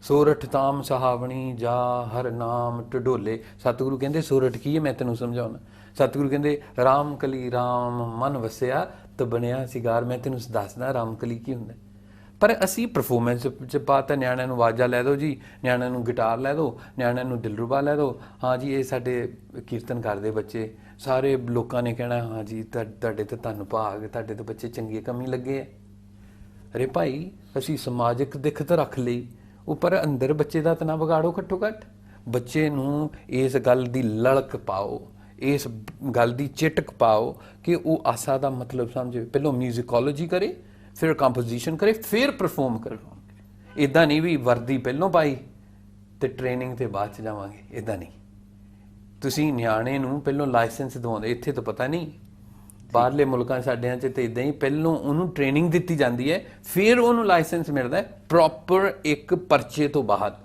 ਸੋਰਠ ਤਾਮ ਸਹਾਵਣੀ ਜਾ ਹਰ ਨਾਮ ਢਡੋਲੇ। ਸਤਿਗੁਰੂ ਕਹਿੰਦੇ ਸੋਰਠ ਕੀ ਹੈ, ਮੈਂ ਤੈਨੂੰ ਸਮਝਾਉਣਾ। ਸਤਿਗੁਰੂ ਕਹਿੰਦੇ ਰਾਮ ਕਲੀ ਰਾਮ ਮਨ ਵਸਿਆ ਤਾਂ ਬਣਿਆ ਸਿਗਾਰ। ਮੈਂ ਤੈਨੂੰ ਦੱਸਦਾ ਰਾਮ ਕਲੀ ਕੀ ਹੁੰਦਾ। ਪਰ ਅਸੀਂ ਪਰਫਾਰਮੈਂਸ 'ਚ ਪਾਤਾ, ਨਿਆਣਿਆਂ ਨੂੰ ਆਵਾਜ਼ਾਂ ਲੈ ਦਿਓ ਜੀ, ਨਿਆਣਿਆਂ ਨੂੰ ਗਿਟਾਰ ਲੈ ਦਿਓ, ਨਿਆਣਿਆਂ ਨੂੰ ਦਿਲਰੂਬਾ ਲੈ ਦਿਓ। ਹਾਂ ਜੀ, ਇਹ ਸਾਡੇ ਕੀਰਤਨ ਕਰਦੇ ਬੱਚੇ, ਸਾਰੇ ਲੋਕਾਂ ਨੇ ਕਹਿਣਾ ਹਾਂ ਜੀ ਤੁਹਾਡੇ ਤੇ ਧੰਨ ਭਾਗ, ਤੁਹਾਡੇ ਤੇ ਬੱਚੇ ਚੰਗੇ ਕੰਮੀ ਲੱਗੇ ਹੈ। ਅਰੇ ਭਾਈ, ਅਸੀਂ ਸਮਾਜਿਕ ਦਿੱਖਤ ਰੱਖ ਲਈ, ਉਹ ਪਰ ਅੰਦਰ ਬੱਚੇ ਦਾ ਤਾਂ ਨਾ ਵਿਗਾੜੋ। ਘੱਟੋ ਘੱਟ ਬੱਚੇ ਨੂੰ ਇਸ ਗੱਲ ਦੀ ਲਲਕ ਪਾਓ, ਇਸ ਗੱਲ ਦੀ ਚਿਟਕ ਪਾਓ ਕਿ ਉਹ ਆਸਾ ਦਾ ਮਤਲਬ ਸਮਝੇ। ਪਹਿਲਾਂ ਮਿਊਜ਼ਿਕੋਲੋਜੀ ਕਰੇ, ਫਿਰ ਕੰਪੋਜੀਸ਼ਨ ਕਰੇ, ਫਿਰ ਪਰਫਾਰਮ ਕਰੇ। ਇੱਦਾਂ ਨਹੀਂ ਵੀ ਵਰਦੀ ਪਹਿਲੋਂ ਪਾਈ ਤੇ ਟ੍ਰੇਨਿੰਗ ਤੇ ਬਾਅਦ 'ਚ ਜਾਵਾਂਗੇ, ਇੱਦਾਂ ਨਹੀਂ। ਤੁਸੀਂ ਨਿਆਣੇ ਨੂੰ ਪਹਿਲੋਂ ਲਾਇਸੈਂਸ ਦਿਵਾਉਂਦੇ, ਇੱਥੇ ਤਾਂ ਪਤਾ ਨਹੀਂ, ਬਾਹਰਲੇ ਮੁਲਕਾਂ ਸਾਡਿਆਂ 'ਚ ਤਾਂ ਇੱਦਾਂ ਹੀ ਪਹਿਲੋਂ ਉਹਨੂੰ ਟ੍ਰੇਨਿੰਗ ਦਿੱਤੀ ਜਾਂਦੀ ਹੈ, ਫਿਰ ਉਹਨੂੰ ਲਾਇਸੈਂਸ ਮਿਲਦਾ ਹੈ ਪ੍ਰੋਪਰ ਇੱਕ ਪਰਚੇ ਤੋਂ ਬਾਅਦ।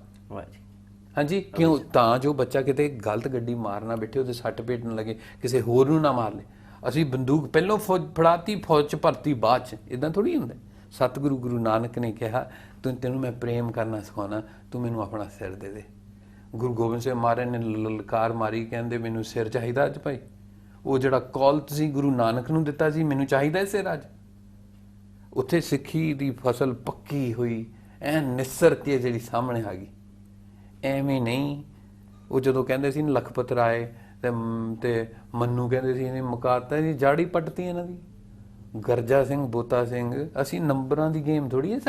ਹਾਂਜੀ, ਕਿਉਂ? ਤਾਂ ਜੋ ਬੱਚਾ ਕਿਤੇ ਗਲਤ ਗੱਡੀ ਮਾਰ ਨਾ ਬੈਠੇ, ਉਹਦੇ ਸੱਟ ਪੇਟ ਨਾ ਲੱਗੇ, ਕਿਸੇ ਹੋਰ ਨੂੰ ਨਾ ਮਾਰ ਲੇ। ਅਸੀਂ ਬੰਦੂਕ ਪਹਿਲੋਂ ਫੌਜ ਫੜਾਤੀ, ਫੌਜ 'ਚ ਭਰਤੀ ਬਾਅਦ 'ਚ। ਇੱਦਾਂ ਥੋੜ੍ਹੀ ਹੁੰਦਾ। ਸਤਿਗੁਰੂ ਗੁਰੂ ਨਾਨਕ ਨੇ ਕਿਹਾ ਤੈਨੂੰ ਮੈਂ ਪ੍ਰੇਮ ਕਰਨਾ ਸਿਖਾਉਣਾ, ਤੂੰ ਮੈਨੂੰ ਆਪਣਾ ਸਿਰ ਦੇ ਦੇ। ਗੁਰੂ ਗੋਬਿੰਦ ਸਿੰਘ ਮਹਾਰਾਜ ਨੇ ਲਲਕਾਰ ਮਾਰੀ, ਕਹਿੰਦੇ ਮੈਨੂੰ ਸਿਰ ਚਾਹੀਦਾ ਅੱਜ ਭਾਈ। ਉਹ ਜਿਹੜਾ ਕੌਲ ਤੁਸੀਂ ਗੁਰੂ ਨਾਨਕ ਨੂੰ ਦਿੱਤਾ ਸੀ, ਮੈਨੂੰ ਚਾਹੀਦਾ ਸਿਰ ਅੱਜ। ਉੱਥੇ ਸਿੱਖੀ ਦੀ ਫਸਲ ਪੱਕੀ ਹੋਈ, ਐਨ ਨਿਸਰ ਕੇ ਜਿਹੜੀ ਸਾਹਮਣੇ ਆ ਗਈ। ਐਵੇਂ ਨਹੀਂ ਉਹ ਜਦੋਂ ਕਹਿੰਦੇ ਸੀ ਨਾ ਲਖਪਤ ਰਾਏ ਤੇ ਮੰਨੂ ਕਹਿੰਦੇ ਸੀ ਇਹਨੇ ਮੁਕਾਤਾ ਜੀ, ਜਾੜੀ ਪੱਟਤੀ ਇਹਨਾਂ ਦੀ। ਗਰਜਾ ਸਿੰਘ, ਬੋਤਾ ਸਿੰਘ, ਅਸੀਂ ਨੰਬਰਾਂ ਦੀ ਗੇਮ ਥੋੜੀ ਹੈ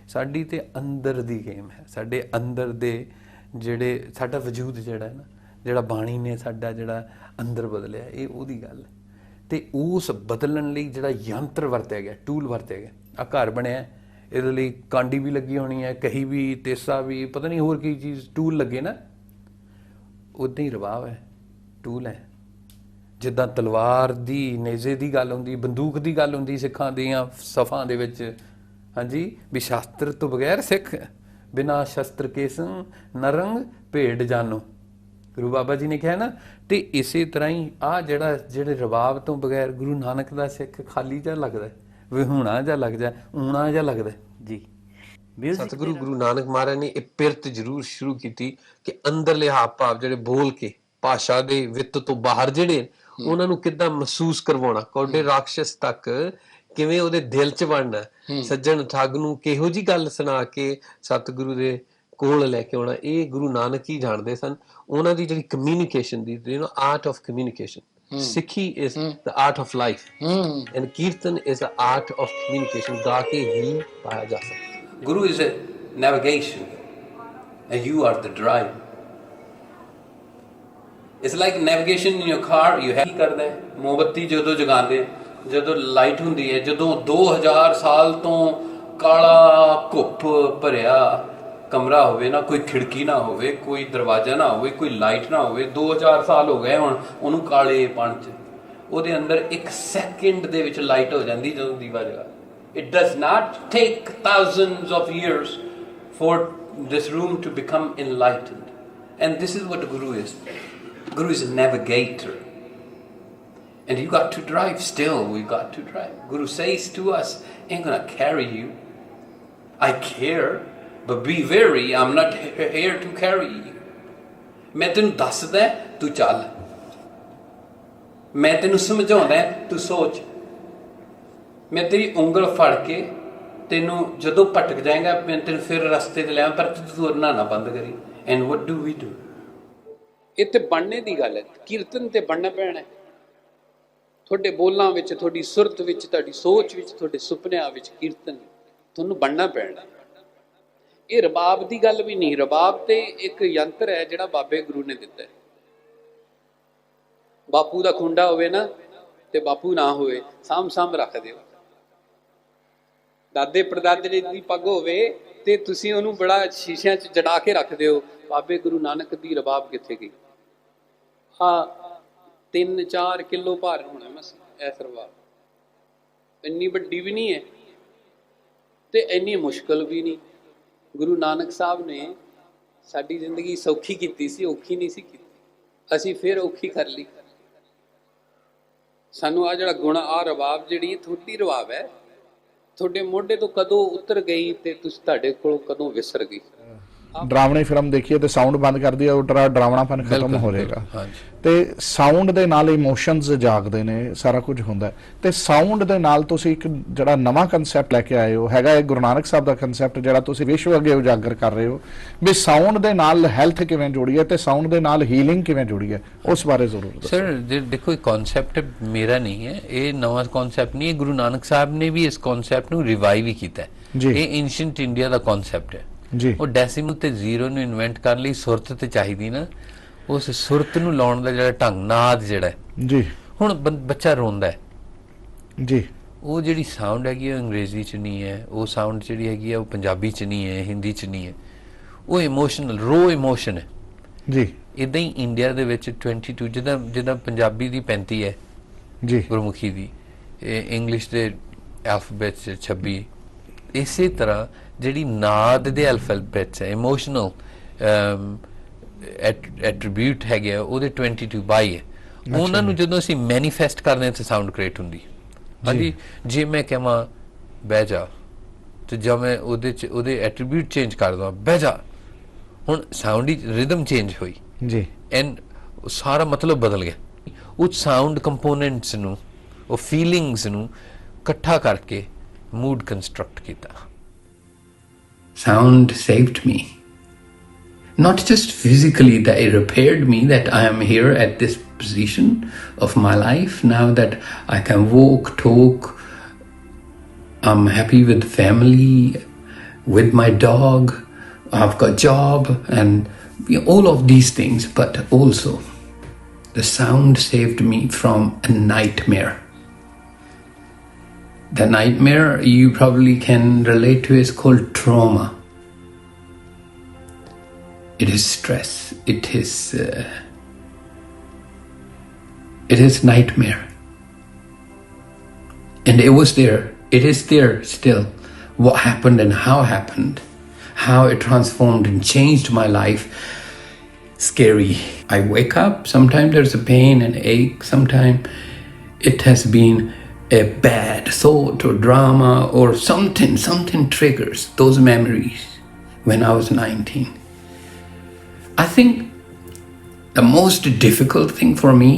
ਸਾਡੀ ਤੇ ਅੰਦਰ ਦੀ ਗੇਮ ਹੈ। ਸਾਡੇ ਅੰਦਰ ਦੇ ਜਿਹੜੇ ਸਾਡਾ ਵਜੂਦ ਜਿਹੜਾ ਹੈ ਨਾ, ਜਿਹੜਾ ਬਾਣੀ ਨੇ ਸਾਡਾ ਜਿਹੜਾ ਅੰਦਰ ਬਦਲਿਆ, ਇਹ ਉਹਦੀ ਗੱਲ ਹੈ। ਤੇ ਉਸ ਬਦਲਣ ਲਈ ਜਿਹੜਾ ਯੰਤਰ ਵਰਤਿਆ ਗਿਆ, ਟੂਲ ਵਰਤਿਆ ਗਿਆ, ਆ ਘਰ ਬਣਿਆ, ਇਹਦੇ ਲਈ ਕਾਂਡੀ ਵੀ ਲੱਗੀ ਹੋਣੀ ਹੈ, ਕਹੀ ਵੀ, ਤੇਸਾ ਵੀ, ਪਤਾ ਨਹੀਂ ਹੋਰ ਕੀ ਚੀਜ਼ ਟੂਲ ਲੱਗੇ ਨਾ। ਉੱਦਾਂ ਹੀ ਰਵਾਬ ਹੈ, ਟੂਲ ਹੈ। ਜਿੱਦਾਂ ਤਲਵਾਰ ਦੀ, ਨੇਜ਼ੇ ਦੀ ਗੱਲ ਹੁੰਦੀ, ਬੰਦੂਕ ਦੀ ਗੱਲ ਹੁੰਦੀ ਸਿੱਖਾਂ ਦੀਆਂ ਸਫਾਂ ਦੇ ਵਿੱਚ, ਹਾਂਜੀ, ਵੀ ਸ਼ਾਸਤਰ ਤੋਂ ਬਗੈਰ ਸਿੱਖ ਬਿਨਾਂ ਸ਼ਸਤਰ ਕੇਸੰ ਨਰੰਗ ਭੇਡ ਜਾਨੋ, ਗੁਰੂ ਬਾਬਾ ਜੀ ਨੇ ਕਿਹਾ ਨਾ। ਤੇ ਇਸੇ ਤਰ੍ਹਾਂ ਹੀ ਆ ਜਿਹੜੇ ਰਵਾਬ ਤੋਂ ਬਗੈਰ ਗੁਰੂ ਨਾਨਕ ਦਾ ਸਿੱਖ ਖਾਲੀ ਜਿਹਾ ਲੱਗਦਾ, ਵਿਹੂਣਾ ਜਿਹਾ ਲੱਗਦਾ, ਊਣਾ ਜਿਹਾ ਲੱਗਦਾ ਜੀ। ਸਤਿਗੁਰੂ ਗੁਰੂ ਨਾਨਕ ਮਹਾਰਾਜ ਨੇ ਇਹ ਪਿਰਤ ਜ਼ਰੂਰ ਸ਼ੁਰੂ ਕੀਤੀ ਕਿ ਅੰਦਰਲੇ ਹਾਵ ਭਾਵ ਜਿਹੜੇ ਬੋਲ ਕੇ ਭਾਸ਼ਾ ਦੇ ਵਿੱਤ ਤੋਂ ਬਾਹਰ ਜਿਹੜੇ ਉਹਨਾਂ ਨੂੰ ਕਿੱਦਾਂ ਮਹਿਸੂਸ ਕਰਵਾਉਣਾ, ਕੌਡੇ ਰਾਖਸ਼ ਤੱਕ ਕਿਵੇਂ ਉਹਦੇ ਦਿਲ 'ਚ ਵੜਨਾ, ਸੱਜਣ ਠੱਗ ਨੂੰ ਕਿਹੋ ਜੀ ਗੱਲ ਸੁਣਾ ਕੇ ਸਤਿਗੁਰੂ ਦੇ ਕੋਲ ਲੈ ਕੇ ਆਉਣਾ, ਇਹ ਗੁਰੂ ਨਾਨਕ ਹੀ ਜਾਣਦੇ ਸਨ। ਉਹਨਾਂ ਦੀ ਜਿਹੜੀ ਕਮਿਊਨੀਕੇਸ਼ਨ ਦੀ art of communication, Sikhi is the art of life and kirtan is the art of communication. ਗਾ ਕੇ ਹੀ ਪਾਇਆ ਜਾ ਸਕਦਾ। Guru is a navigation and you are the driver. It's like navigation in your car. You have ਕਰਦਾ ਮੋਮਬੱਤੀ ਜਦੋਂ ਜਗਾਉਂਦੇ, ਜਦੋਂ ਲਾਈਟ ਹੁੰਦੀ ਹੈ, ਜਦੋਂ 2000 ਸਾਲ ਤੋਂ ਕਾਲਾ ਘੁੱਪ ਭਰਿਆ ਕਮਰਾ ਹੋਵੇ ਨਾ, ਕੋਈ ਖਿੜਕੀ ਨਾ ਹੋਵੇ, ਕੋਈ ਦਰਵਾਜ਼ਾ ਨਾ ਹੋਵੇ, ਕੋਈ ਲਾਈਟ ਨਾ ਹੋਵੇ, 2000 ਸਾਲ ਹੋ ਗਏ ਹੁਣ ਉਹਨੂੰ ਕਾਲੇਪਣ 'ਚ, ਉਹਦੇ ਅੰਦਰ 1 ਸੈਕਿੰਡ ਦੇ ਵਿੱਚ ਲਾਈਟ ਹੋ ਜਾਂਦੀ ਜਦੋਂ ਦੀਵਾ ਜਗਾ। It does not take thousands of years for this room to become enlightened. And this is what Guru is. Guru is a navigator. And you got to drive still. We got to drive. Guru says to us, ain't going to carry you. I care, but be wary. I'm not here to carry you. मैं तेनू दसदा तू चल, मैं तेनू समझाउंदा तू सोच, मैं तेरी उंगल फड़ के तेनू जदों भटक जाएगा मैं तेन फिर रस्ते ते लिया, पर तू तुरना ना बंद करी। And what do we do? इत्थे बनने दी गल है, कीर्तन ते बनना पैना है। तुहाडे बोलां विच, तुहाडी सुरत विच, तुहाडी सोच विच, तुहाडे सुपनिਆਂ विच कीर्तन तुहानू बनना पैना। ਇਹ ਰਬਾਬ ਦੀ ਗੱਲ ਵੀ ਨਹੀਂ, ਰਬਾਬ ਤੇ ਇੱਕ ਯੰਤਰ ਹੈ ਜਿਹੜਾ ਬਾਬੇ ਗੁਰੂ ਨੇ ਦਿੱਤਾ ਹੈ। ਬਾਪੂ ਦਾ ਖੁੰਡਾ ਹੋਵੇ ਨਾ ਤੇ ਬਾਪੂ ਨਾ ਹੋਵੇ, ਸਾਂਭ ਰੱਖ ਦਿਓ। ਦਾਦੇ ਪੜਦਾਦੇ ਦੀ ਪੱਗ ਹੋਵੇ ਤੇ ਤੁਸੀਂ ਉਹਨੂੰ ਬੜਾ ਸ਼ੀਸ਼ਿਆਂ 'ਚ ਜੜਾ ਕੇ ਰੱਖ ਦਿਓ। ਬਾਬੇ ਗੁਰੂ ਨਾਨਕ ਦੀ ਰਬਾਬ ਕਿੱਥੇ ਗਈ? ਹਾਂ 3-4 ਕਿਲੋ ਭਾਰ ਹੋਣਾ ਬਸ ਇਸ ਰਬਾਬ, ਇੰਨੀ ਵੱਡੀ ਵੀ ਨਹੀਂ ਹੈ ਤੇ ਇੰਨੀ ਮੁਸ਼ਕਲ ਵੀ ਨਹੀਂ। ਗੁਰੂ ਨਾਨਕ ਸਾਹਿਬ ਨੇ ਸਾਡੀ ਜ਼ਿੰਦਗੀ ਸੌਖੀ ਕੀਤੀ ਸੀ, ਔਖੀ ਨਹੀਂ ਸੀ ਕੀਤੀ, ਅਸੀਂ ਫਿਰ ਔਖੀ ਕਰ ਲਈ। ਸਾਨੂੰ ਆ ਜਿਹੜਾ ਗੁਣ, ਆ ਰਬਾਬ ਜਿਹੜੀ ਤੁਹਾਡੀ ਰਬਾਬ ਹੈ, ਤੁਹਾਡੇ ਮੋਢੇ ਤੋਂ ਕਦੋਂ ਉਤਰ ਗਈ ਤੇ ਤੁਸੀਂ ਤੁਹਾਡੇ ਕੋਲ ਕਦੋਂ ਵਿਸਰ ਗਈ। ਡਰਾਵਣੀ ਫਿਲਮ ਦੇਖੀਏ ਤੇ ਸਾਊਂਡ ਬੰਦ ਕਰ ਦਿਆ, ਉਹ ਡਰਾਵਣਾਪਨ ਖਤਮ ਹੋ ਜਾਏਗਾ। ਤੇ ਸਾਊਂਡ ਦੇ ਨਾਲ ਇਮੋਸ਼ਨਸ ਜਾਗਦੇ ਨੇ, ਸਾਰਾ ਕੁਝ ਹੁੰਦਾ। ਤੇ ਸਾਊਂਡ ਦੇ ਨਾਲ ਤੁਸੀਂ ਇੱਕ ਜਿਹੜਾ ਨਵਾਂ ਕਨਸੈਪਟ ਲੈ ਕੇ ਆਏ ਹੋ, ਹੈਗਾ ਇਹ ਗੁਰੂ ਨਾਨਕ ਸਾਹਿਬ ਦਾ ਕਨਸੈਪਟ ਜਿਹੜਾ ਤੁਸੀਂ ਵਿਸ਼ਵ ਅੱਗੇ ਉਜਾਗਰ ਕਰ ਰਹੇ ਹੋ, ਵੀ ਸਾਊਂਡ ਦੇ ਨਾਲ ਹੈਲਥ ਕਿਵੇਂ ਜੁੜੀ ਹੈ ਤੇ ਸਾਊਂਡ ਦੇ ਨਾਲ ਹੀਲਿੰਗ ਕਿਵੇਂ ਜੁੜੀ ਹੈ, ਉਸ ਬਾਰੇ ਜ਼ਰੂਰ ਦੱਸੋ। ਸਰ ਦੇਖੋ, ਇਹ ਕਨਸੈਪਟ ਮੇਰਾ ਨਹੀਂ ਹੈ, ਇਹ ਨਵਾਂ ਕਨਸੈਪਟ ਨਹੀਂ ਹੈ। ਗੁਰੂ ਨਾਨਕ ਸਾਹਿਬ ਨੇ ਵੀ ਇਸ ਕਨਸੈਪਟ ਨੂੰ ਰਿਵਾਈਵ ਹੀ ਕੀਤਾ ਹੈ। ਇਹ ਐਂਸ਼ੀਅੰਟ ਇੰਡੀਆ ਦਾ ਕਨਸੈਪਟ ਹੈ ਜੀ। ਉਹ ਡੈਸੀਮਲ ਤੇ ਜ਼ੀਰੋ ਨੂੰ ਇਨਵੈਂਟ ਕਰਨ ਲਈ ਸੁਰਤ ਤੇ ਚਾਹੀਦੀ ਨਾ, ਉਸ ਸੁਰਤ ਨੂੰ ਲਾਉਣ ਦਾ ਜਿਹੜਾ ਢੰਗ, ਨਾਦ ਜਿਹੜਾ ਜੀ। ਹੁਣ ਬੱਚਾ ਰੋਂਦਾ ਹੈ ਜੀ, ਉਹ ਜਿਹੜੀ ਸਾਊਂਡ ਹੈਗੀ ਉਹ ਅੰਗਰੇਜ਼ੀ ਚ ਨਹੀਂ ਹੈ, ਉਹ ਸਾਊਂਡ ਜਿਹੜੀ ਹੈਗੀ ਆ ਉਹ ਪੰਜਾਬੀ ਚ ਨਹੀਂ ਹੈ, ਹਿੰਦੀ ਚ ਨਹੀਂ ਹੈ, ਉਹ ਇਮੋਸ਼ਨਲ ਰੋ ਇਮੋਸ਼ਨ ਹੈ ਜੀ। ਇਦਾਂ ਹੀ ਇੰਡੀਆ ਦੇ ਵਿੱਚ 22 ਜਿੱਦਾਂ ਪੰਜਾਬੀ ਦੀ 35 ਹੈ ਜੀ, ਗੁਰਮੁਖੀ ਦੀ, ਇੰਗਲਿਸ਼ ਦੇ ਐਲਫਾਬੈਟ 'ਚ 26, ਇਸੇ ਤਰ੍ਹਾਂ ਜਿਹੜੀ ਨਾਦ ਦੇ ਐਲਫਾਬੈਟਸ ਹੈ, ਇਮੋਸ਼ਨਲ ਐਟਰੀਬਿਊਟ ਹੈਗੇ ਉਹਦੇ 22 ਹੈ। ਉਹਨਾਂ ਨੂੰ ਜਦੋਂ ਅਸੀਂ ਮੈਨੀਫੈਸਟ ਕਰਦੇ ਹਾਂ ਤਾਂ ਸਾਊਂਡ ਕ੍ਰੀਏਟ ਹੁੰਦੀ। ਹਾਂਜੀ, ਜੇ ਮੈਂ ਕਹਾਂ ਬਹਿ ਜਾ ਤੇ ਜਦ ਮੈਂ ਉਹਦੇ ਐਟਰੀਬਿਊਟ ਚੇਂਜ ਕਰ ਦਵਾਂ, ਬਹਿ ਜਾ, ਹੁਣ ਸਾਊਂਡ ਦੀ ਰਿਦਮ ਚੇਂਜ ਹੋਈ ਜੀ, ਐਂਡ ਸਾਰਾ ਮਤਲਬ ਬਦਲ ਗਿਆ। ਉਹ ਸਾਊਂਡ ਕੰਪੋਨੈਂਟਸ ਨੂੰ, ਉਹ ਫੀਲਿੰਗਸ ਨੂੰ ਇਕੱਠਾ ਕਰਕੇ ਮੂਡ ਕੰਸਟਰਕਟ ਕੀਤਾ। Sound saved me. Not just physically, that it repaired me, that I am here at this position of my life now, that I can walk, talk, I'm happy with family, with my dog, I've got job, and all of these things, but also the sound saved me from a nightmare. The nightmare you probably can relate to is called trauma. It is stress. It is nightmare. And it was there. It is there still. What happened and how happened, how it transformed and changed my life. Scary. I wake up, sometimes there's a pain and ache, sometimes it has been a bad thought or drama or something triggers those memories when I was 19. I think the most difficult thing for me,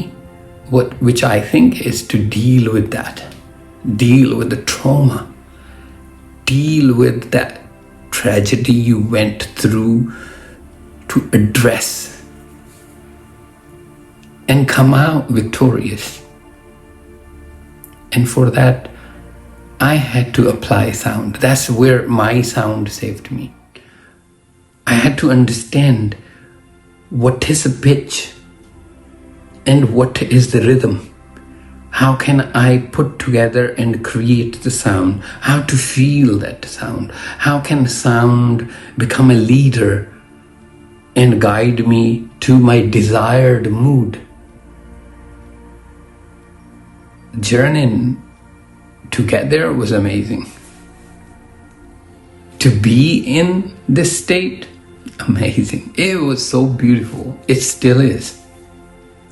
which I think is to deal with that, deal with the trauma, deal with that tragedy you went through, to address and come out victorious. And for that, I had to apply sound. That's where my sound saved me. I had to understand what is a pitch and what is the rhythm. How can I put together and create the sound? How to feel that sound? How can sound become a leader and guide me to my desired mood? Journeying together was amazing. To be in this state, amazing. It was so beautiful. It still is.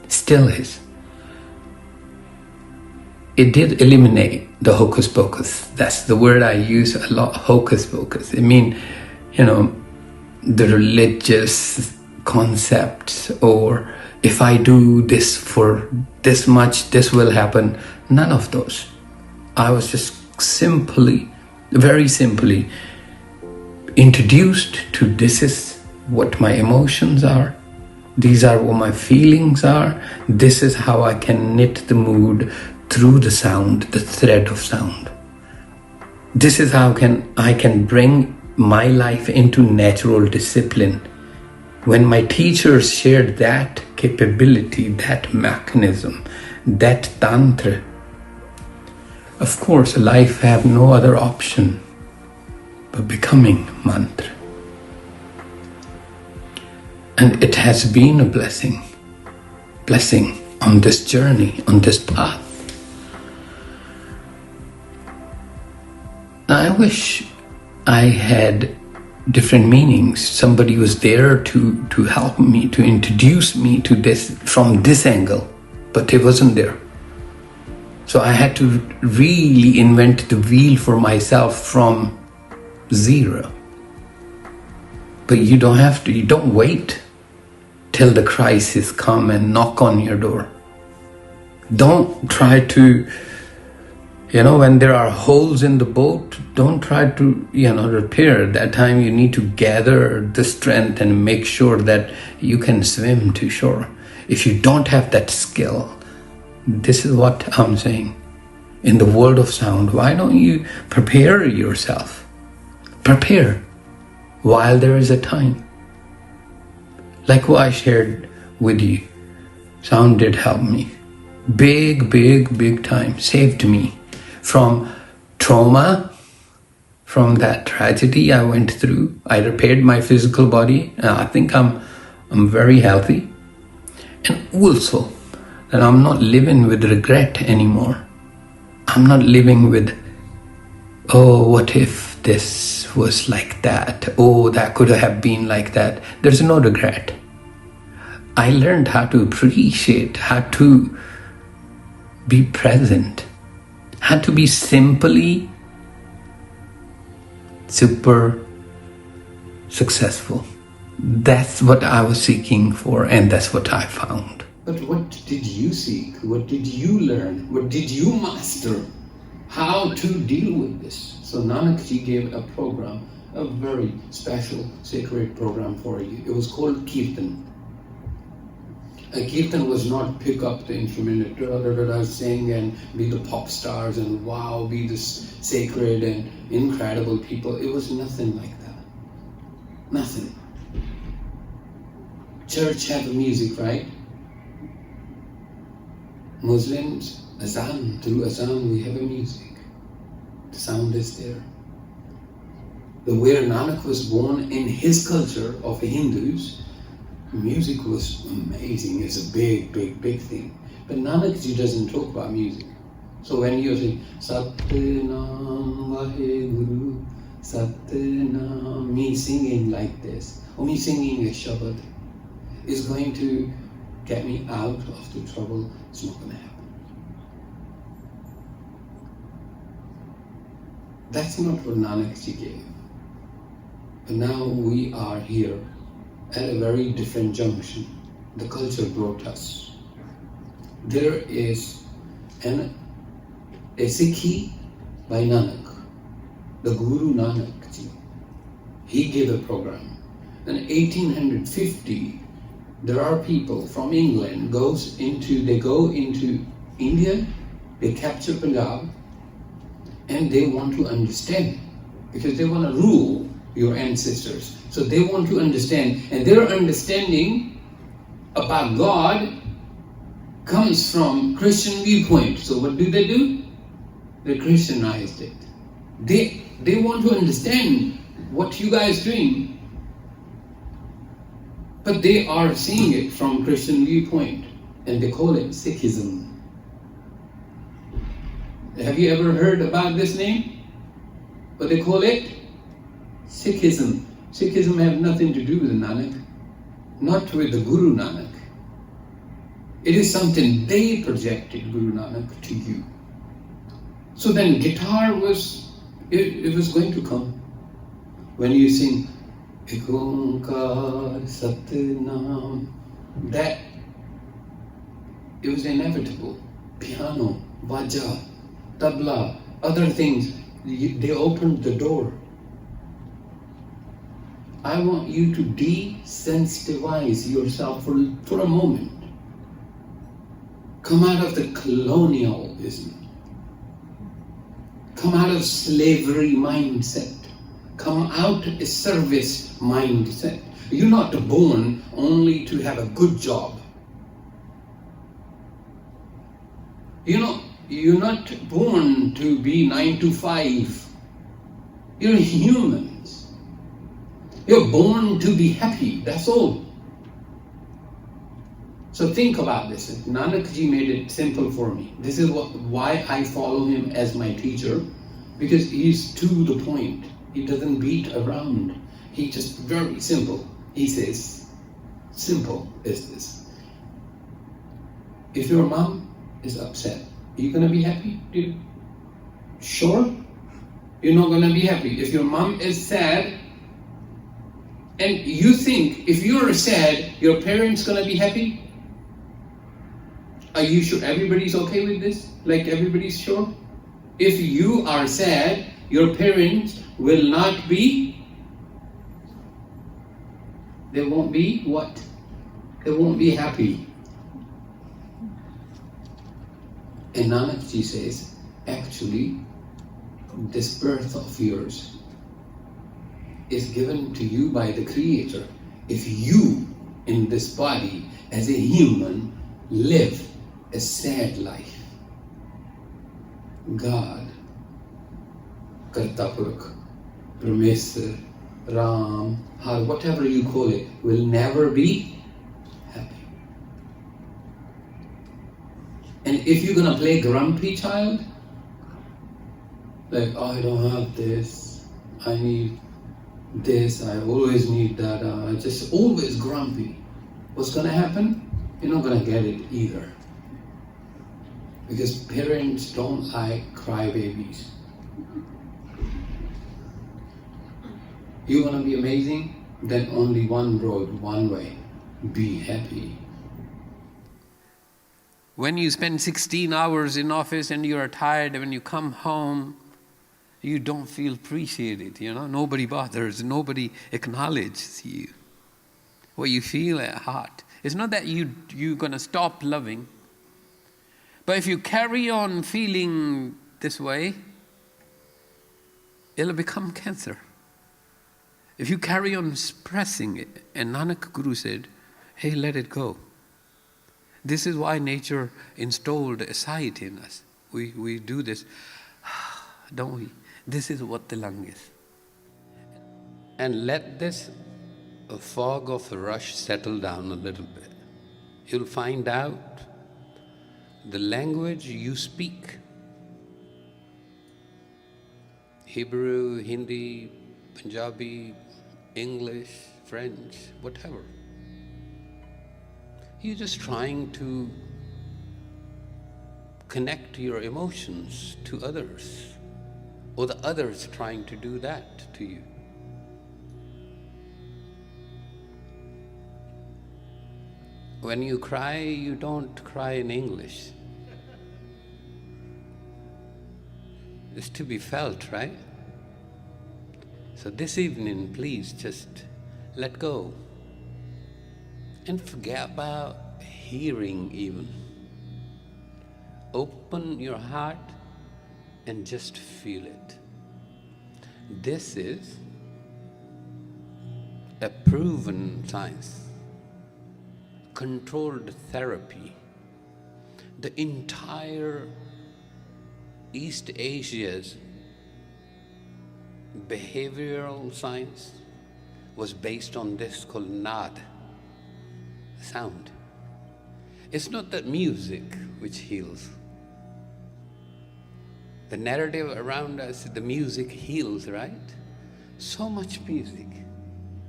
Still is. It did eliminate the hocus pocus. That's the word I use a lot, hocus pocus. I mean, the religious concepts, or if I do this for this much, this will happen. None of those. I was just very simply introduced to this is what my emotions are. These are what my feelings are. This is how I can knit the mood through the sound, the thread of sound. This is how I can bring my life into natural discipline. When my teachers shared that capability, that mechanism, that tantra, of course life have no other option but becoming mantra. And it has been a blessing on this journey, on this path. I wish I had different meanings. Somebody was there to help me, to introduce me to this from this angle, but it wasn't there. So I had to really invent the wheel for myself from zero. But you don't have to, you don't wait till the crisis come and knock on your door. Don't try to, when there are holes in the boat, don't try to, repair. That time you need to gather the strength and make sure that you can swim to shore. If you don't have that skill, this is what I'm saying. In the world of sound, why don't you prepare yourself? Prepare while there is a time. Like what I shared with you, sound did help me. Big time. Saved me from trauma, from that tragedy I went through. I repaired my physical body. I think I'm very healthy. And also that I'm not living with regret anymore. I'm not living with, what if this was like that? Oh, that could have been like that. There's no regret. I learned how to appreciate, how to be present, how to be simply super successful. That's what I was seeking for, and that's what I found. But what did you seek? What did you learn? What did you master? How to deal with this? So Nanak ji gave a program, a very special, sacred program for you. It was called Kirtan. A Kirtan was not pick up the instrument, sing and be the pop stars and wow, be this sacred and incredible people. It was nothing like that. Nothing. Church have music, right? Muslims, azan, through azan we have a music. The sound is there. Where Nanak was born in his culture of Hindus, music was amazing. It's a big, big, big thing. But Nanak ji doesn't talk about music. So when you say Satnam Vaheguru, Satnam, me singing like this, or me singing a Shabad, is going to get me out of the trouble. It's not going to happen. That's not what Nanak ji gave. But now we are here at a very different junction. The culture brought us. There is a Sikhi by Nanak, the Guru Nanak ji. He gave a program. In 1850, there are people from England they go into India, they capture Punjab, and they want to understand, because they want to rule your ancestors. So they want to understand, and their understanding about God comes from Christian viewpoint. So what do? They Christianized it. They want to understand what you guys doing, but they are seeing it from Christian viewpoint, and they call it Sikhism. Have you ever heard about this name? But they call it Sikhism. Sikhism have nothing to do with Nanak, not with the Guru Nanak. It is something they projected Guru Nanak to you. So then guitar was going to come. When you sing Ek Onkar Satnam, that it was inevitable. Piano, baja, tabla, other things, they opened the door. I want you to desensitize yourself for a moment. Come out of the colonialism. Come out of slavery mindset. Come out of a service mindset. You're not born only to have a good job. You're not born to be 9 to 5. You're humans. You're born to be happy, that's all. So think about this. Nanak ji made it simple for me. This is why I follow him as my teacher, because he's to the point. He doesn't beat around. He just very simple. He says, simple is this. If your mom is upset, are you going to be happy, dude? Sure? You're not going to be happy. If your mom is sad, and you think if you're sad, your parents going to be happy? Are you sure everybody's okay with this? Like everybody's sure? If you are sad, your parents will not be, they won't be what? They won't be happy. And Nanak ji says, actually, this birth of yours is given to you by the Creator. If you, in this body, as a human, live a sad life, God, Karta Purakh, Parmeshwar, Ram, Har, whatever you call it, will never be happy. And if you're gonna play grumpy child, like, oh, I don't have this, I need this, I always need that, I just always grumpy. what's going to happen? You're not going to get it either. Because parents don't like crybabies. You want to be amazing? Then only one road, one way. Be happy. When you spend 16 hours in office and you are tired, when you come home, you don't feel appreciated, Nobody bothers, nobody acknowledges you. What you feel at heart. It's not that you're going to stop loving. But if you carry on feeling this way, it'll become cancer. If you carry on suppressing it, and Nanak Guru said, hey, let it go. This is why nature installed a sight in us. We do this, don't we? This is what the lung is. And let this fog of the rush settle down a little bit. You'll find out the language you speak, Hebrew, Hindi, Punjabi, English, French, whatever. You're just trying to connect your emotions to others, or the others trying to do that to you. When you cry, you don't cry in English. It's to be felt, right? So this evening, please just let go and forget about hearing even. Open your heart and just feel it. This is a proven science, controlled therapy. The entire East Asia's behavioral science was based on this called naad, sound. It's not that music which heals. The narrative around us, the music heals, right? So much music.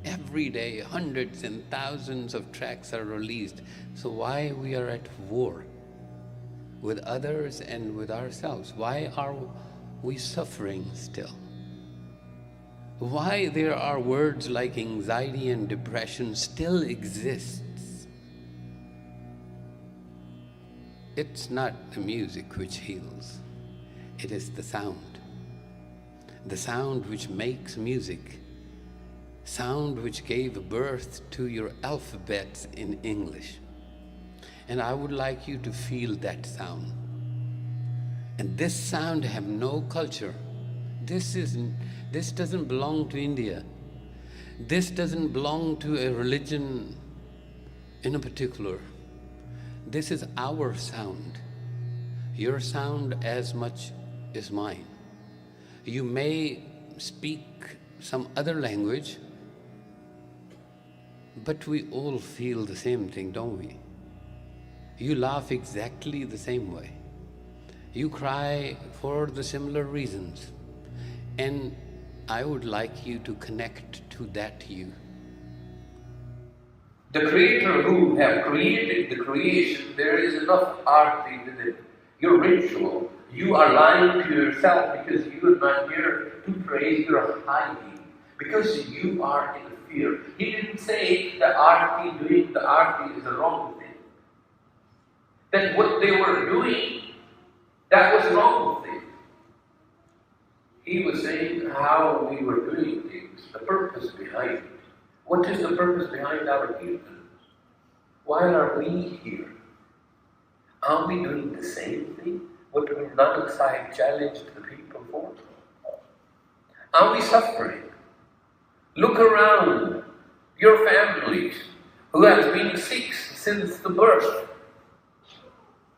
Every day, hundreds and thousands of tracks are released. So why we are at war with others and with ourselves? Why are we suffering still? Why there are words like anxiety and depression still exists? It's not the music which heals. It is the sound. The sound which makes music. Sound which gave birth to your alphabet in English. And I would like you to feel that sound. And this sound have no culture. This doesn't belong to India. This doesn't belong to a religion in a particular. This is our sound. Your sound as much is mine. You may speak some other language, but we all feel the same thing, don't we? You laugh exactly the same way. You cry for the similar reasons. And I would like you to connect to that you. The Creator who have created the creation, there is enough arti within. Your ritual, you are lying to yourself because you are not here to praise, you are hiding. Because you are in fear. He didn't say the arti, doing the arti is a wrong thing. That what they were doing, that was wrong thing. He was saying how we were doing things, the purpose behind it. What is the purpose behind our kirtans? Why are we here? Are we doing the same thing? What Nanak Sahib challenged the people for? Are we suffering? Look around your families who has been sick since the birth.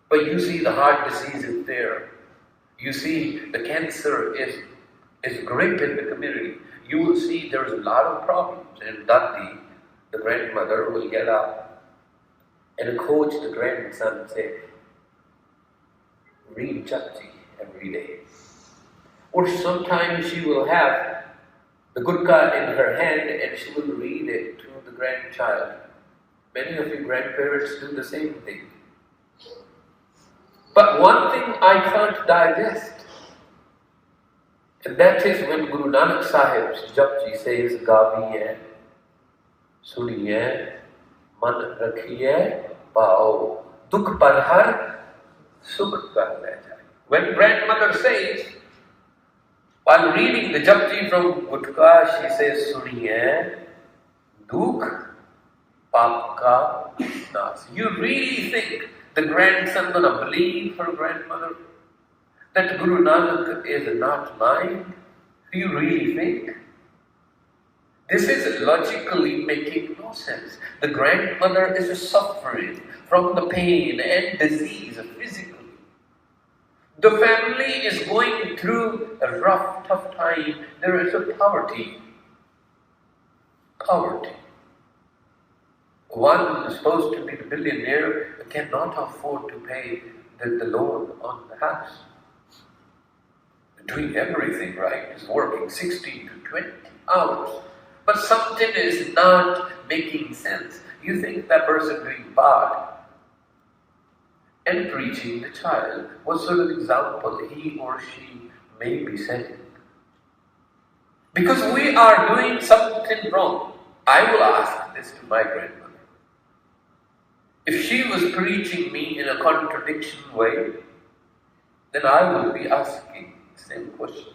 But you see the heart disease is there. You see the cancer is gripping the community. You will see there's a lot of problems. And Dati, the grandmother, will get up and coach the grandson and say, read Japji every day. Or sometimes she will have the gudka in her hand and she will read it to the grandchild. Many of you grandparents do the same thing. But one thing I can't digest, and that is when Guru Nanak Sahib's Japji says, Gaviye, Suniye, Man Rakhiye, Pao, Dukh Parhar, Sukh Kar Le Jaye. When grandmother says, while reading the Japji from Gutka, she says, Suniye, Dukh, Paap Ka Nas. You really think the grandson gonna believe her grandmother? That Guru Nanak is not lying? Do you really think? This is logically making no sense. The grandmother is suffering from the pain and disease physically. The family is going through a rough, tough time. There is a poverty. Poverty. One is supposed to be the billionaire cannot afford to pay the loan on the house. Doing everything right, is working 16 to 20 hours. But something is not making sense. You think that person doing bad and preaching the child, what sort of example he or she may be setting? Because we are doing something wrong. I will ask this to my grandmother. If she was preaching me in a contradiction way, then I will be asking the same question.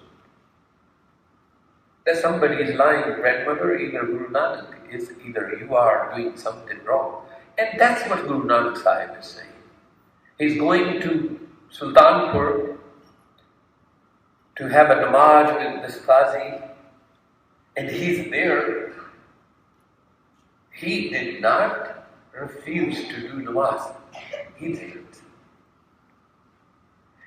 That somebody is lying, grandmother, either Guru Nanak is, either you are doing something wrong. And that's what Guru Nanak Sahib is saying. He's going to Sultanpur to have a namaz with this Qazi, and he's there. He did not refuse to do namaz. He didn't.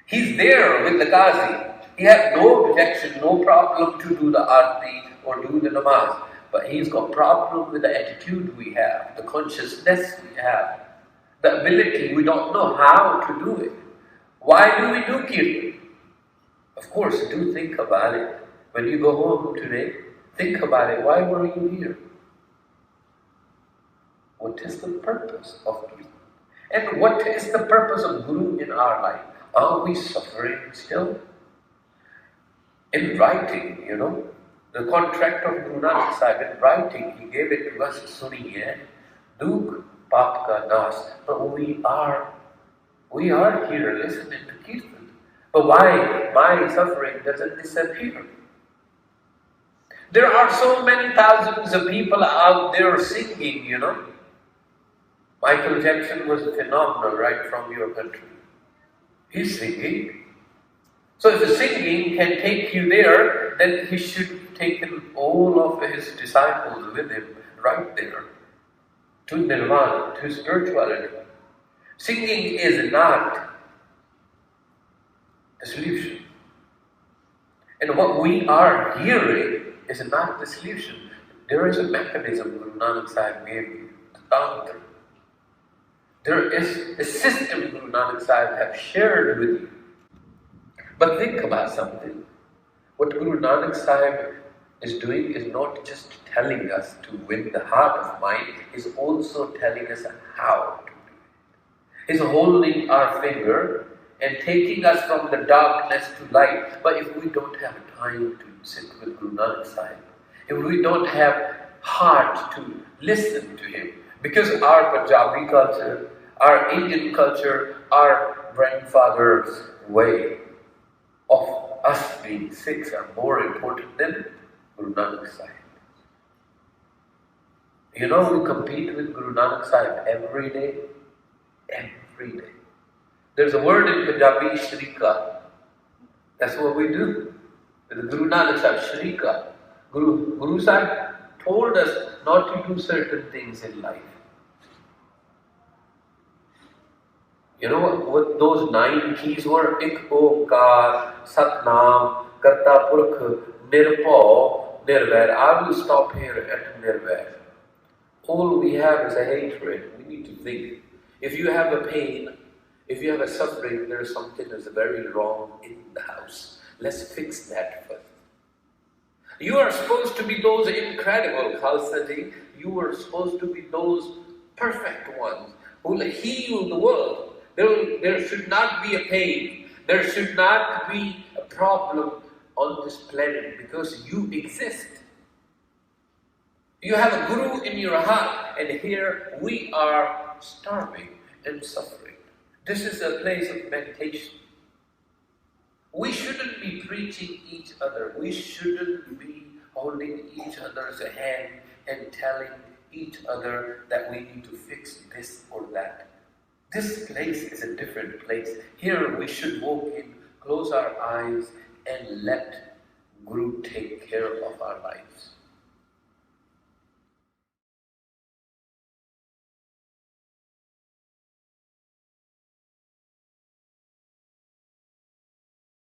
He's there with the Qazi. He had no objection, no problem to do the arti or do the namaz. But he's got problem with the attitude we have, the consciousness we have, the ability, we don't know how to do it. Why do we do kirtan? Of course, do think about it. When you go home today, think about it. Why were you here? What is the purpose of kirtan? And what is the purpose of Guru in our life? Are we suffering still? In writing, the contract of Guru Nanak Sahib, in writing, he gave it to us, Suniye, Dukh Paap Ka Nas. But we are here listening to kirtan. But why my suffering doesn't disappear? There are so many thousands of people out there singing, Michael Jackson was phenomenal right from your country. He's singing. So if the singing can take you there, then he should take all of his disciples with him right there to nirvana, to spirituality. Singing is not the solution. And what we are hearing is not the solution. There is a mechanism Guru Nanak Sahib gave you, the tantra. There is a system Guru Nanak Sahib has shared with you. But think about something. What Guru Nanak Sahib is doing is not just telling us to win the heart of mind, is also telling us how to do it. He's holding our finger and taking us from the darkness to light. But if we don't have time to sit with Guru Nanak Sahib, if we don't have heart to listen to him, because our Punjabi culture, our Indian culture, our grandfather's way of us being Sikhs are more important than Guru Nanak Sahib. We compete with Guru Nanak Sahib every day. Every day. There's a word in Punjabi, Shrika. That's what we do. With Guru Nanak Sahib, Shrika. Guru Sahib told us not to do certain things in life. You know what those 9 keys were? Ik Omkar, Satnam, Karta Purkh, Nirpau, Nirvair. I will stop here at Nirvair. All we have is a hatred. We need to think. If you have a pain, if you have a suffering, there is something that's very wrong in the house. Let's fix that first. You are supposed to be those incredible, Khalsa ji. You are supposed to be those perfect ones who will heal the world. There should not be a pain. There should not be a problem on this planet because you exist. You have a guru in your heart, and here we are starving and suffering. This is a place of meditation. We shouldn't be preaching each other. We shouldn't be holding each other's hand and telling each other that we need to fix this or that. This place is a different place. Here we should walk in, close our eyes, and let Guru take care of our lives.